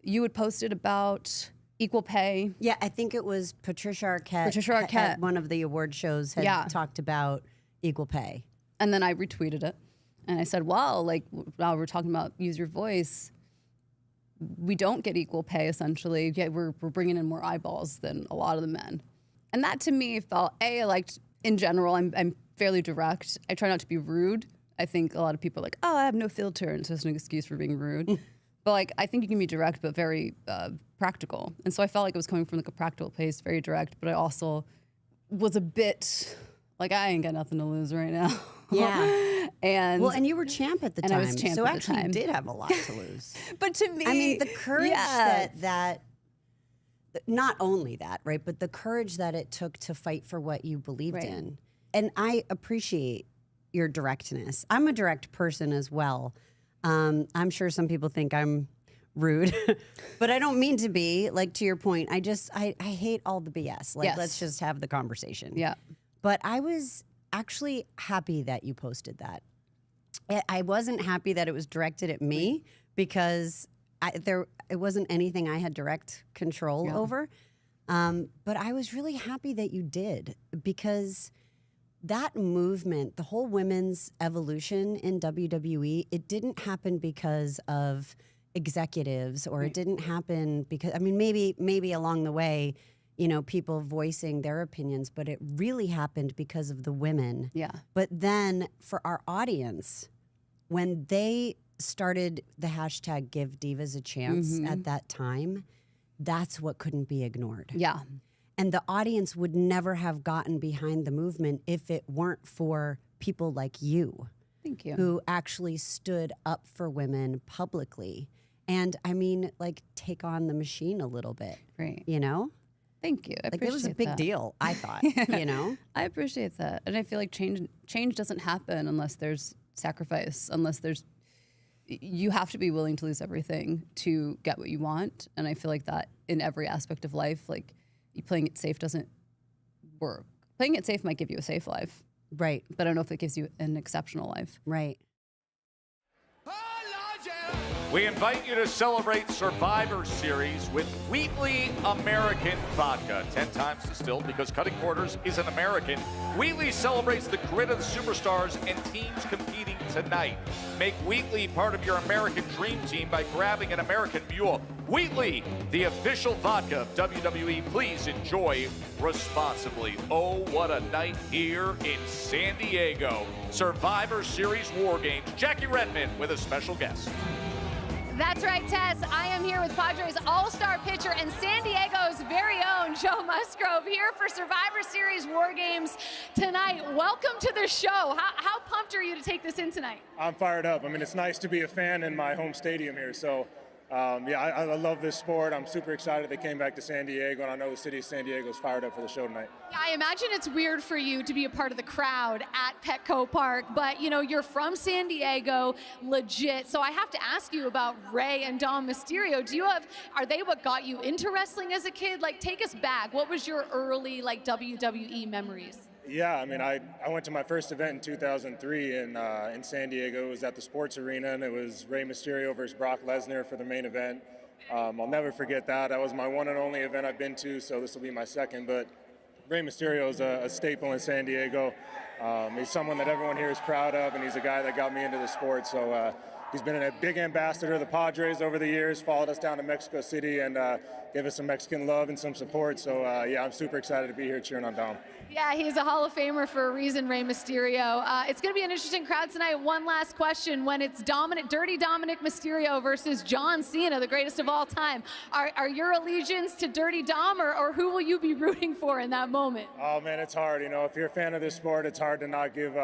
you had posted about equal pay. Yeah, I think it was Patricia Arquette. Patricia Arquette. At one of the award shows had talked about equal pay. And then I retweeted it. And I said, wow, while we're talking about use your voice, we don't get equal pay, essentially. Yeah, we're bringing in more eyeballs than a lot of the men. And that to me felt, I liked, in general, I'm fairly direct. I try not to be rude. I think a lot of people are like, oh, I have no filter, and it's just an excuse for being rude. But I think you can be direct, but very practical. And so I felt like it was coming from a practical place, very direct, but I also was a bit I ain't got nothing to lose right now. Yeah. and you were champ at the time. And I was champ so at the actually time. you did have a lot to lose. But to me, I mean, the courage that not only that, right, but the courage that it took to fight for what you believed in. And I appreciate your directness. I'm a direct person as well. I'm sure some people think I'm rude, but I don't mean to be. To your point, I hate all the BS. Let's just have the conversation. Yeah. But I was actually happy that you posted that. I wasn't happy that it was directed at me because it wasn't anything I had direct control over. But I was really happy that you did, because that movement, the whole women's evolution in WWE, it didn't happen because of executives, or it didn't happen because, maybe along the way, people voicing their opinions, but it really happened because of the women. Yeah. But then for our audience, when they started the hashtag Give Divas a Chance at that time, that's what couldn't be ignored. Yeah. And the audience would never have gotten behind the movement if it weren't for people like you. Thank you. Who actually stood up for women publicly. And take on the machine a little bit. Right. Thank you. I appreciate it was a big deal, I thought, I appreciate that. And I feel like change doesn't happen unless there's sacrifice, you have to be willing to lose everything to get what you want. And I feel like that in every aspect of life, you playing it safe doesn't work. Playing it safe might give you a safe life. Right. But I don't know if it gives you an exceptional life. Right. We invite you to celebrate Survivor Series with Wheatley American Vodka. 10 times distilled because cutting corners is an American. Wheatley celebrates the grit of the superstars and teams competing tonight. Make Wheatley part of your American dream team by grabbing an American Mule. Wheatley, the official vodka of WWE. Please enjoy responsibly. Oh, what a night here in San Diego. Survivor Series War Games. Jackie Redmond with a special guest. That's right, Tess. I am here with Padres all-star pitcher and San Diego's very own Joe Musgrove here for Survivor Series War Games tonight. Welcome to the show. How pumped are you to take this in tonight? I'm fired up. It's nice to be a fan in my home stadium here. So, I love this sport. I'm super excited they came back to San Diego, and I know the city of San Diego is fired up for the show tonight. Yeah, I imagine it's weird for you to be a part of the crowd at Petco Park, but you're from San Diego, legit. So I have to ask you about Rey and Dom Mysterio. Are they what got you into wrestling as a kid? Take us back. What was your early WWE memories? Yeah, I went to my first event in 2003 in San Diego. It was at the Sports Arena, and it was Rey Mysterio versus Brock Lesnar for the main event. I'll never forget that. That was my one and only event I've been to, so this will be my second. But Rey Mysterio is a staple in San Diego. He's someone that everyone here is proud of, and he's a guy that got me into the sport. So he's been a big ambassador of the Padres over the years, followed us down to Mexico City, and gave us some Mexican love and some support. So yeah, I'm super excited to be here cheering on Dom. Yeah, he's a Hall of Famer for a reason, Rey Mysterio. It's going to be an interesting crowd tonight. One last question. When it's Dirty Dominic Mysterio versus John Cena, the greatest of all time, are your allegiance to Dirty Dom, or who will you be rooting for in that moment? Oh, man, it's hard. You know, if you're a fan of this sport, it's hard to not give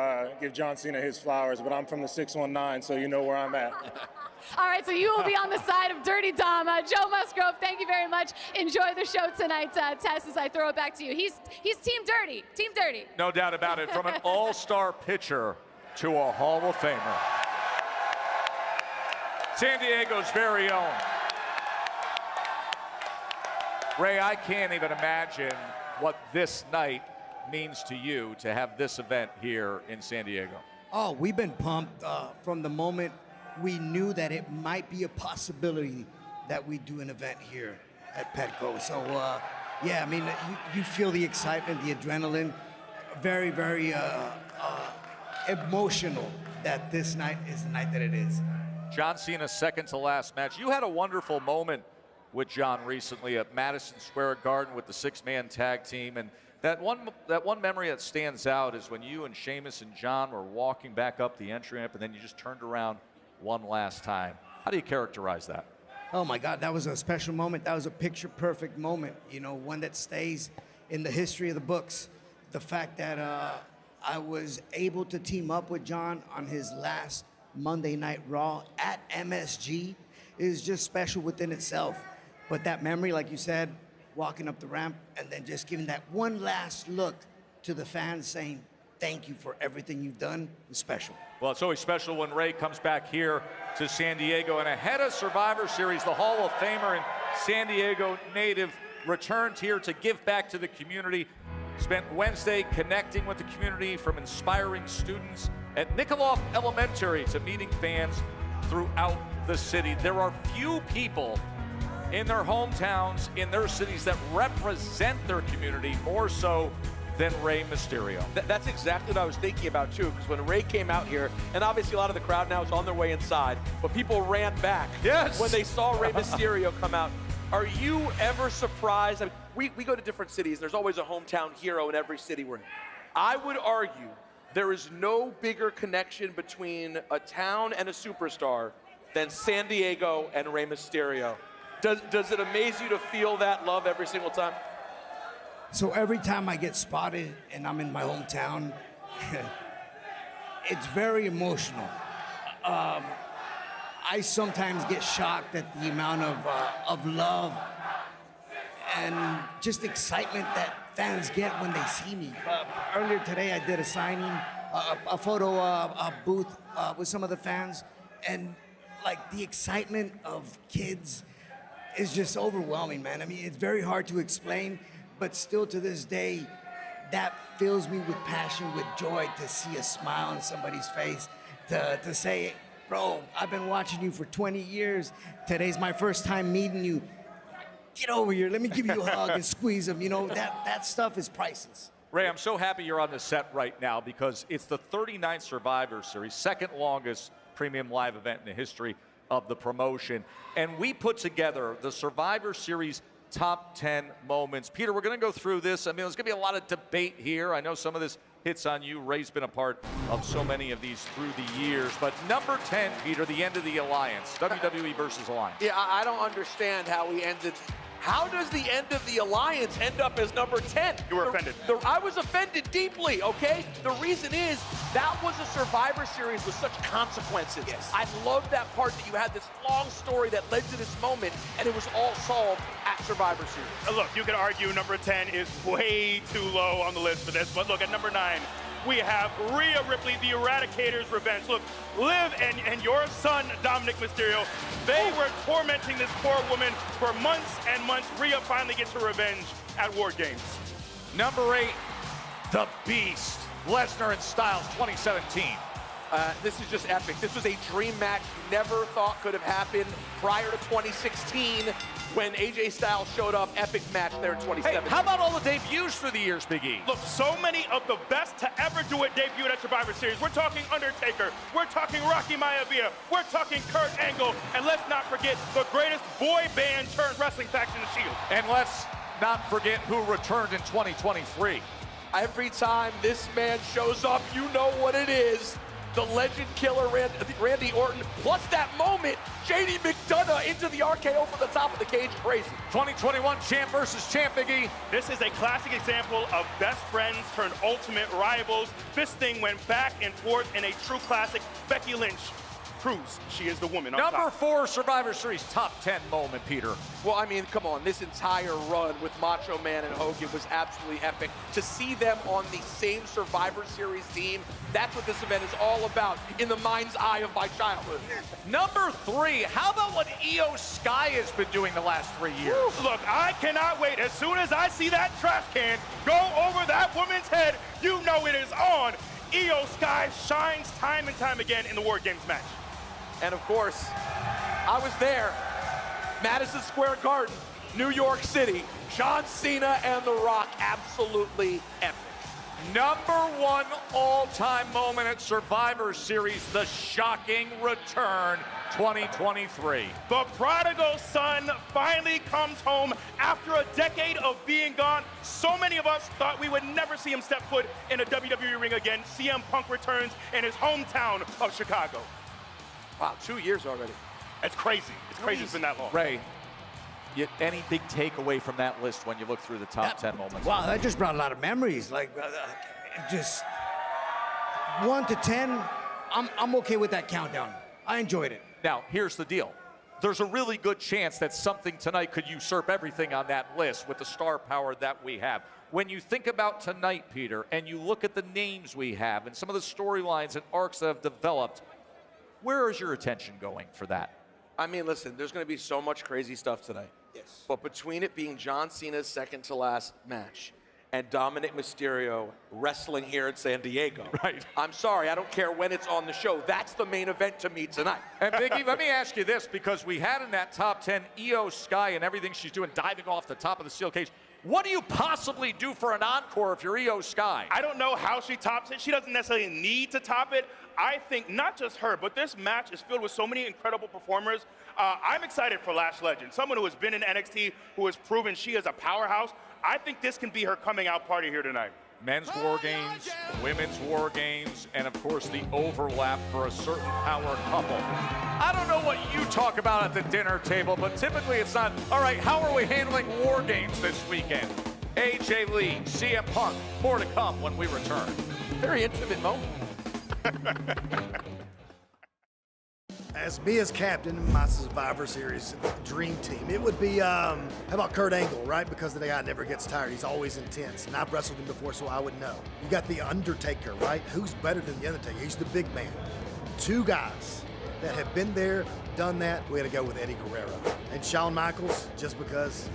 John Cena his flowers. But I'm from the 619, so you know where I'm at. All right, so you will be on the side of Dirty Dom. Joe Musgrove, thank you very much. Enjoy the show tonight, Tess, as I throw it back to you. He's Team Dirty. Team Dirty. No doubt about it. From an all-star pitcher to a Hall of Famer. San Diego's very own. Ray, I can't even imagine what this night means to you to have this event here in San Diego. Oh, we've been pumped from the moment we knew that it might be a possibility that we do an event here at Petco. So, yeah, I mean, you feel the excitement, the adrenaline, very, very emotional that this night is the night that it is. John Cena's second to last match. You had a wonderful moment with John recently at Madison Square Garden with the six-man tag team, and that one memory that stands out is when you and Sheamus and John were walking back up the entry ramp, and then you just turned around one last time. How do you characterize that? Oh my God, that was a special moment. That was a picture-perfect moment, you know, one that stays in the history of the books. The fact that I was able to team up with John on his last Monday Night Raw at MSG is just special within itself. But that memory, like you said, walking up the ramp and then just giving that one last look to the fans saying, thank you for everything you've done, is special. Well, it's always special when Ray comes back here to San Diego. And ahead of Survivor Series, the Hall of Famer and San Diego native returned here to give back to the community. Spent Wednesday connecting with the community, from inspiring students at Nikolov Elementary to meeting fans throughout the city. There are few people in their hometowns, in their cities, that represent their community more so than Rey Mysterio. That's exactly what I was thinking about too, because when Ray came out here, and obviously a lot of the crowd now is on their way inside, but people ran back when they saw Rey Mysterio come out. Are you ever surprised? I mean, we go to different cities. There's always a hometown hero in every city we're in. I would argue there is no bigger connection between a town and a superstar than San Diego and Rey Mysterio. Does it amaze you to feel that love every single time? So every time I get spotted and I'm in my hometown, it's very emotional. I sometimes get shocked at the amount of love and just excitement that fans get when they see me. Earlier today, I did a signing, a photo booth with some of the fans, and like the excitement of kids is just overwhelming, man. I mean, it's very hard to explain, but still to this day, that fills me with passion, with joy to see a smile on somebody's face, to say, bro, I've been watching you for 20 years. Today's my first time meeting you. Get over here, let me give you a hug and squeeze them. You know, that stuff is priceless. Ray, I'm so happy you're on the set right now, because it's the 39th Survivor Series, second longest premium live event in the history of the promotion. And we put together the Survivor Series top 10 moments. Peter, we're going to go through this. I mean, there's going to be a lot of debate here. I know some of this hits on you. Ray's been a part of so many of these through the years. But number 10, Peter, the end of the Alliance. WWE versus Alliance. Yeah, I don't understand how we ended. How does the end of the Alliance end up as number 10? You were offended. I was offended deeply, okay? The reason is that was a Survivor Series with such consequences. Yes. I love that part that you had this long story that led to this moment, and it was all solved at Survivor Series. Look, you could argue number 10 is way too low on the list for this, but look, at number 9, we have Rhea Ripley, the Eradicator's revenge. Look, Liv and your son, Dominic Mysterio, they were tormenting this poor woman for months and months. Rhea finally gets her revenge at War Games. Number 8, The Beast, Lesnar and Styles 2017. This is just epic. This was a dream match you never thought could have happened prior to 2016. when AJ Styles showed up, epic match there in 2017. Hey, how about all the debuts through the years, Big E? Look, so many of the best to ever do it debuted at Survivor Series. We're talking Undertaker, we're talking Rocky Maivia, we're talking Kurt Angle, and let's not forget the greatest boy band turned wrestling faction, The Shield. And let's not forget who returned in 2023. Every time this man shows up, you know what it is. The legend killer Randy Orton, plus that moment, JD McDonough into the RKO from the top of the cage, crazy. 2021 champ versus champ, Big E. This is a classic example of best friends turned ultimate rivals. This thing went back and forth in a true classic. Becky Lynch proves she is the woman on top. Number 4 Survivor Series top 10 moment, Peter. Well, I mean, come on, this entire run with Macho Man and Hogan was absolutely epic. To see them on the same Survivor Series team, that's what this event is all about in the mind's eye of my childhood. Number 3, how about what Io Sky has been doing the last 3 years? Look, I cannot wait. As soon as I see that trash can go over that woman's head, you know it is on. Io Sky shines time and time again in the War Games match. And of course, I was there, Madison Square Garden, New York City, John Cena and The Rock, absolutely epic. Number 1 all-time moment at Survivor Series, the shocking return, 2023. The prodigal son finally comes home after a decade of being gone. So many of us thought we would never see him step foot in a WWE ring again. CM Punk returns in his hometown of Chicago. Wow, 2 years already. It's crazy. It's crazy it's been that long. Ray, any big takeaway from that list when you look through the top 10 moments? Wow, that just brought a lot of memories. Like, just 1 to 10, I'm okay with that countdown. I enjoyed it. Now, here's the deal. There's a really good chance that something tonight could usurp everything on that list with the star power that we have. When you think about tonight, Peter, and you look at the names we have and some of the storylines and arcs that have developed, where is your attention going for that? I mean, listen, there's going to be so much crazy stuff tonight. Yes. But between it being John Cena's second to last match and Dominic Mysterio wrestling here in San Diego, right? I'm sorry, I don't care when it's on the show. That's the main event to me tonight. And Biggie, let me ask you this, because we had in that top 10 Io Sky and everything she's doing, diving off the top of the steel cage. What do you possibly do for an encore if you're Io Sky? I don't know how she tops it. She doesn't necessarily need to top it. I think not just her, but this match is filled with so many incredible performers. I'm excited for Lash Legend, someone who has been in NXT, who has proven she is a powerhouse. I think this can be her coming out party here tonight. Men's War Games, Women's War Games, and of course the overlap for a certain power couple. I don't know what you talk about at the dinner table, but typically it's not, all right, how are we handling War Games this weekend? AJ Lee, CM Punk, more to come when we return. Very intimate moment. As me as captain of my Survivor Series dream team, it would be, how about Kurt Angle, right? Because the guy never gets tired. He's always intense. And I've wrestled him before, so I would know. You got The Undertaker, right? Who's better than The Undertaker? He's the big man. 2 guys that have been there, done that. We got to go with Eddie Guerrero. And Shawn Michaels, just because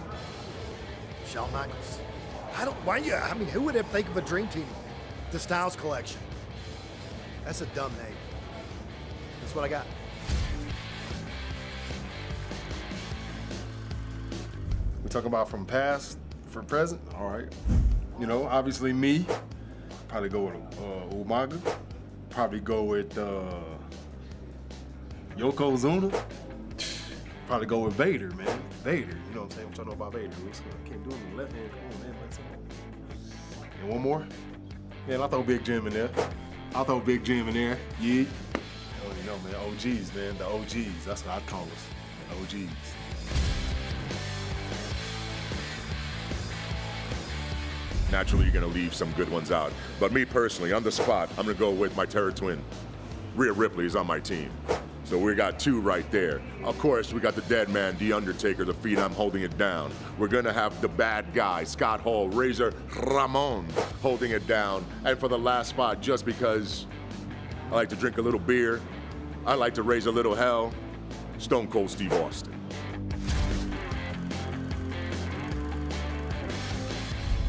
Shawn Michaels. I mean, who would ever think of a dream team? The Styles Collection. That's a dumb name. That's what I got. We're talking about from past, from present. All right. You know, obviously me. Probably go with Umaga. Probably go with Yokozuna. Probably go with Vader, man. Vader. You know what I'm saying? What y'all know about Vader? I can't do it with the left hand. Come on, man. And one more. Man, I'll throw Big Jim in there. Yeah. Oh, you know, man. OGs, man. The OGs. That's what I'd call us. The OGs. Naturally, you're going to leave some good ones out. But me personally, on the spot, I'm going to go with my Terror Twin. Rhea Ripley is on my team. So we got 2 right there. Of course, we got the dead man, The Undertaker, the Phenom holding it down. We're going to have the bad guy, Scott Hall, Razor Ramon holding it down. And for the last spot, just because I like to drink a little beer, I like to raise a little hell, Stone Cold Steve Austin.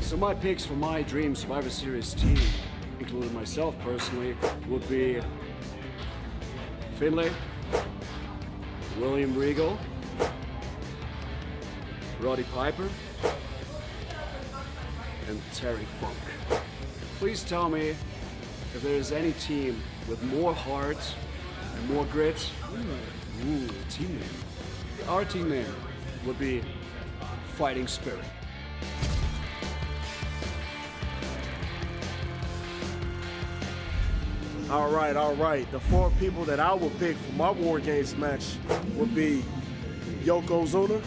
So my picks for my dream Survivor Series team, including myself personally, would be Finlay, William Regal, Roddy Piper, and Terry Funk. Please tell me if there is any team with more heart and more grit. Ooh, team name. Our team name would be Fighting Spirit. All right. The 4 people that I will pick for my War Games match would be Yokozuna,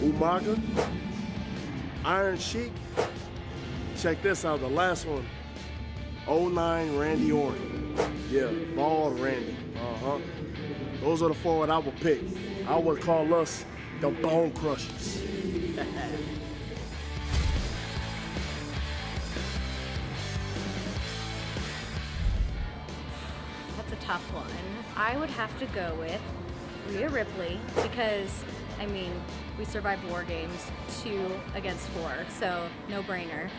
Umaga, Iron Sheik. Check this out, the last one. 09 Randy Orton. Yeah, bald Randy. Those are the 4 that I would pick. I would call us the Bone Crushers. That's a tough one. I would have to go with Rhea Ripley because, I mean, we survived War Games 2 against 4, so no brainer.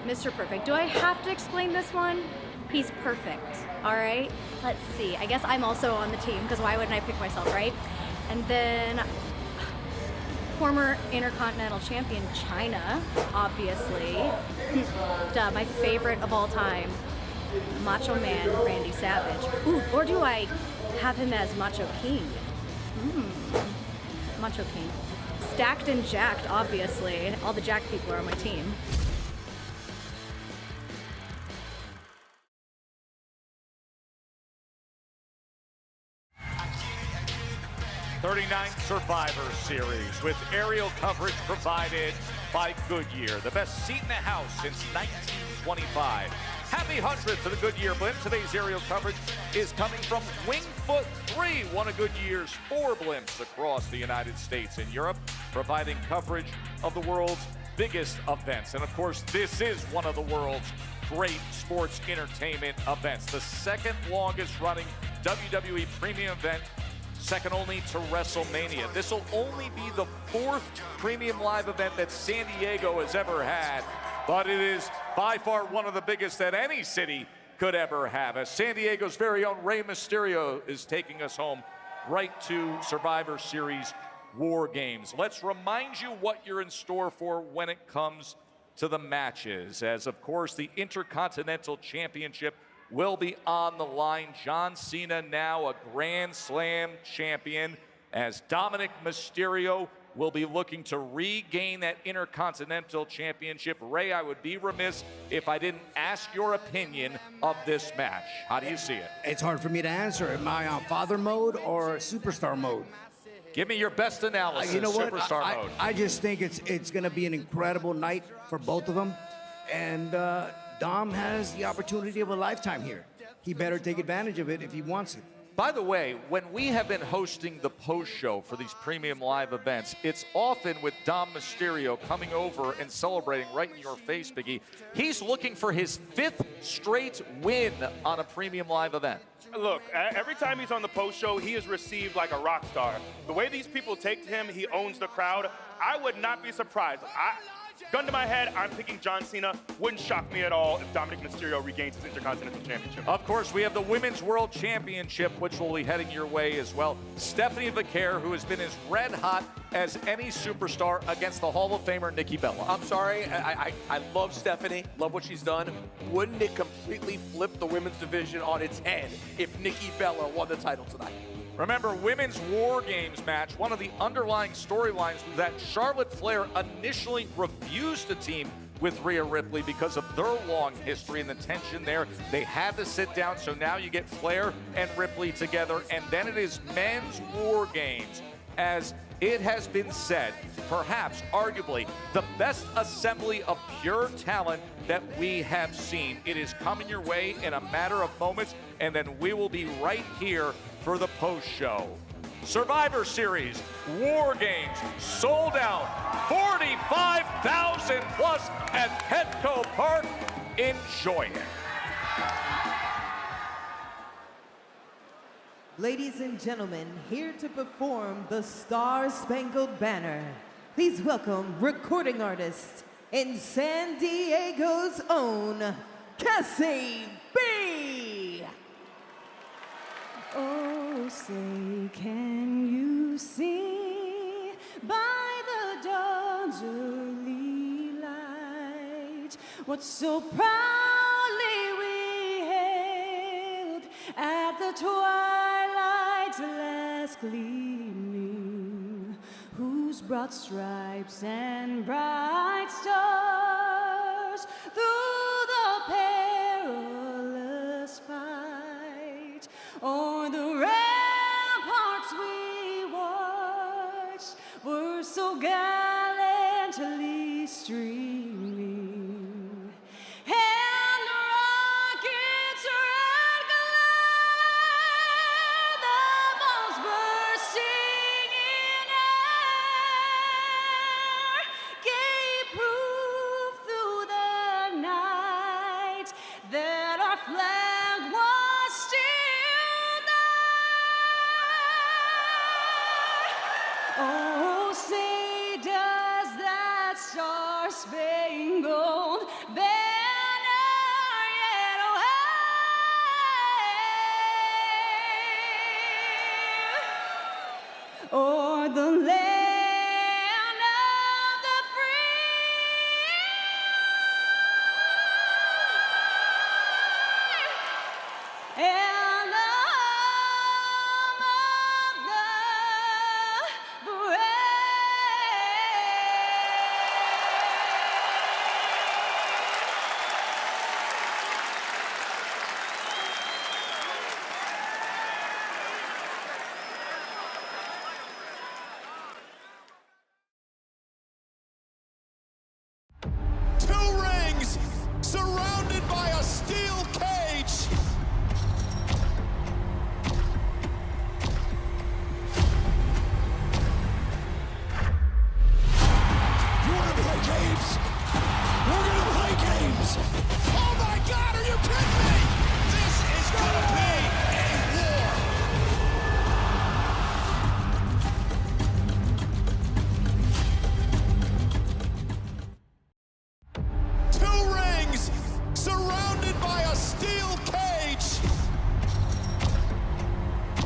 Mr. Perfect. Do I have to explain this one? He's perfect, all right? Let's see. I guess I'm also on the team because why wouldn't I pick myself, right? And then former Intercontinental Champion China, obviously. Duh, my favorite of all time, Macho Man Randy Savage. Ooh, or do I have him as Macho King? Macho King. Stacked and jacked, obviously. All the jacked people are on my team. '39 Survivor Series with aerial coverage provided by Goodyear, the best seat in the house since 1925. Happy 100th to the Goodyear blimp. Today's aerial coverage is coming from Wingfoot 3, one of Goodyear's 4 blimps across the United States and Europe, providing coverage of the world's biggest events. And of course, this is one of the world's great sports entertainment events, the second longest running WWE premium event, second only to WrestleMania. This will only be the 4th premium live event that San Diego has ever had, but it is by far one of the biggest that any city could ever have, as San Diego's very own Rey Mysterio is taking us home right to Survivor Series War Games. Let's remind you what you're in store for when it comes to the matches, as of course the Intercontinental Championship will be on the line. John Cena now a Grand Slam champion, as Dominic Mysterio will be looking to regain that Intercontinental Championship. Ray, I would be remiss if I didn't ask your opinion of this match. How do you see it? It's hard for me to answer. Am I on father mode or superstar mode? Give me your best analysis, You know what? superstar mode. I just think it's going to be an incredible night for both of them. And Dom has the opportunity of a lifetime here. He better take advantage of it if he wants it. By the way, when we have been hosting the post show for these premium live events, it's often with Dom Mysterio coming over and celebrating right in your face, Biggie. He's looking for his 5th straight win on a premium live event. Look, every time he's on the post show, he is received like a rock star. The way these people take to him, he owns the crowd. I would not be surprised. Gun to my head, I'm picking John Cena. Wouldn't shock me at all if Dominic Mysterio regains his Intercontinental Championship. Of course, we have the Women's World Championship, which will be heading your way as well. Stephanie Vaquer, who has been as red hot as any superstar, against the Hall of Famer Nikki Bella. I'm sorry, I love Stephanie, love what she's done. Wouldn't it completely flip the women's division on its head if Nikki Bella won the title tonight? Remember, Women's War Games match, one of the underlying storylines was that Charlotte Flair initially refused to team with Rhea Ripley because of their long history and the tension there. They had to sit down, so now you get Flair and Ripley together, and then it is Men's War Games. As it has been said, perhaps, arguably, the best assembly of pure talent that we have seen. It is coming your way in a matter of moments, and then we will be right here for the post show. Survivor Series War Games sold out 45,000 plus at Petco Park. Enjoy it. Ladies and gentlemen, here to perform the Star Spangled Banner, please welcome recording artist in San Diego's own, Cassie B. Oh, say, can you see by the wonderly light, what so proudly we hailed at the twilight's last gleaming, whose broad stripes and bright stars through the perilous fight o'er the ramparts we watched were so gallantly streaming, and rockets red glare, the bombs bursting in air, gave proof through the night that our flag was still there. Oh, say does that star-spangled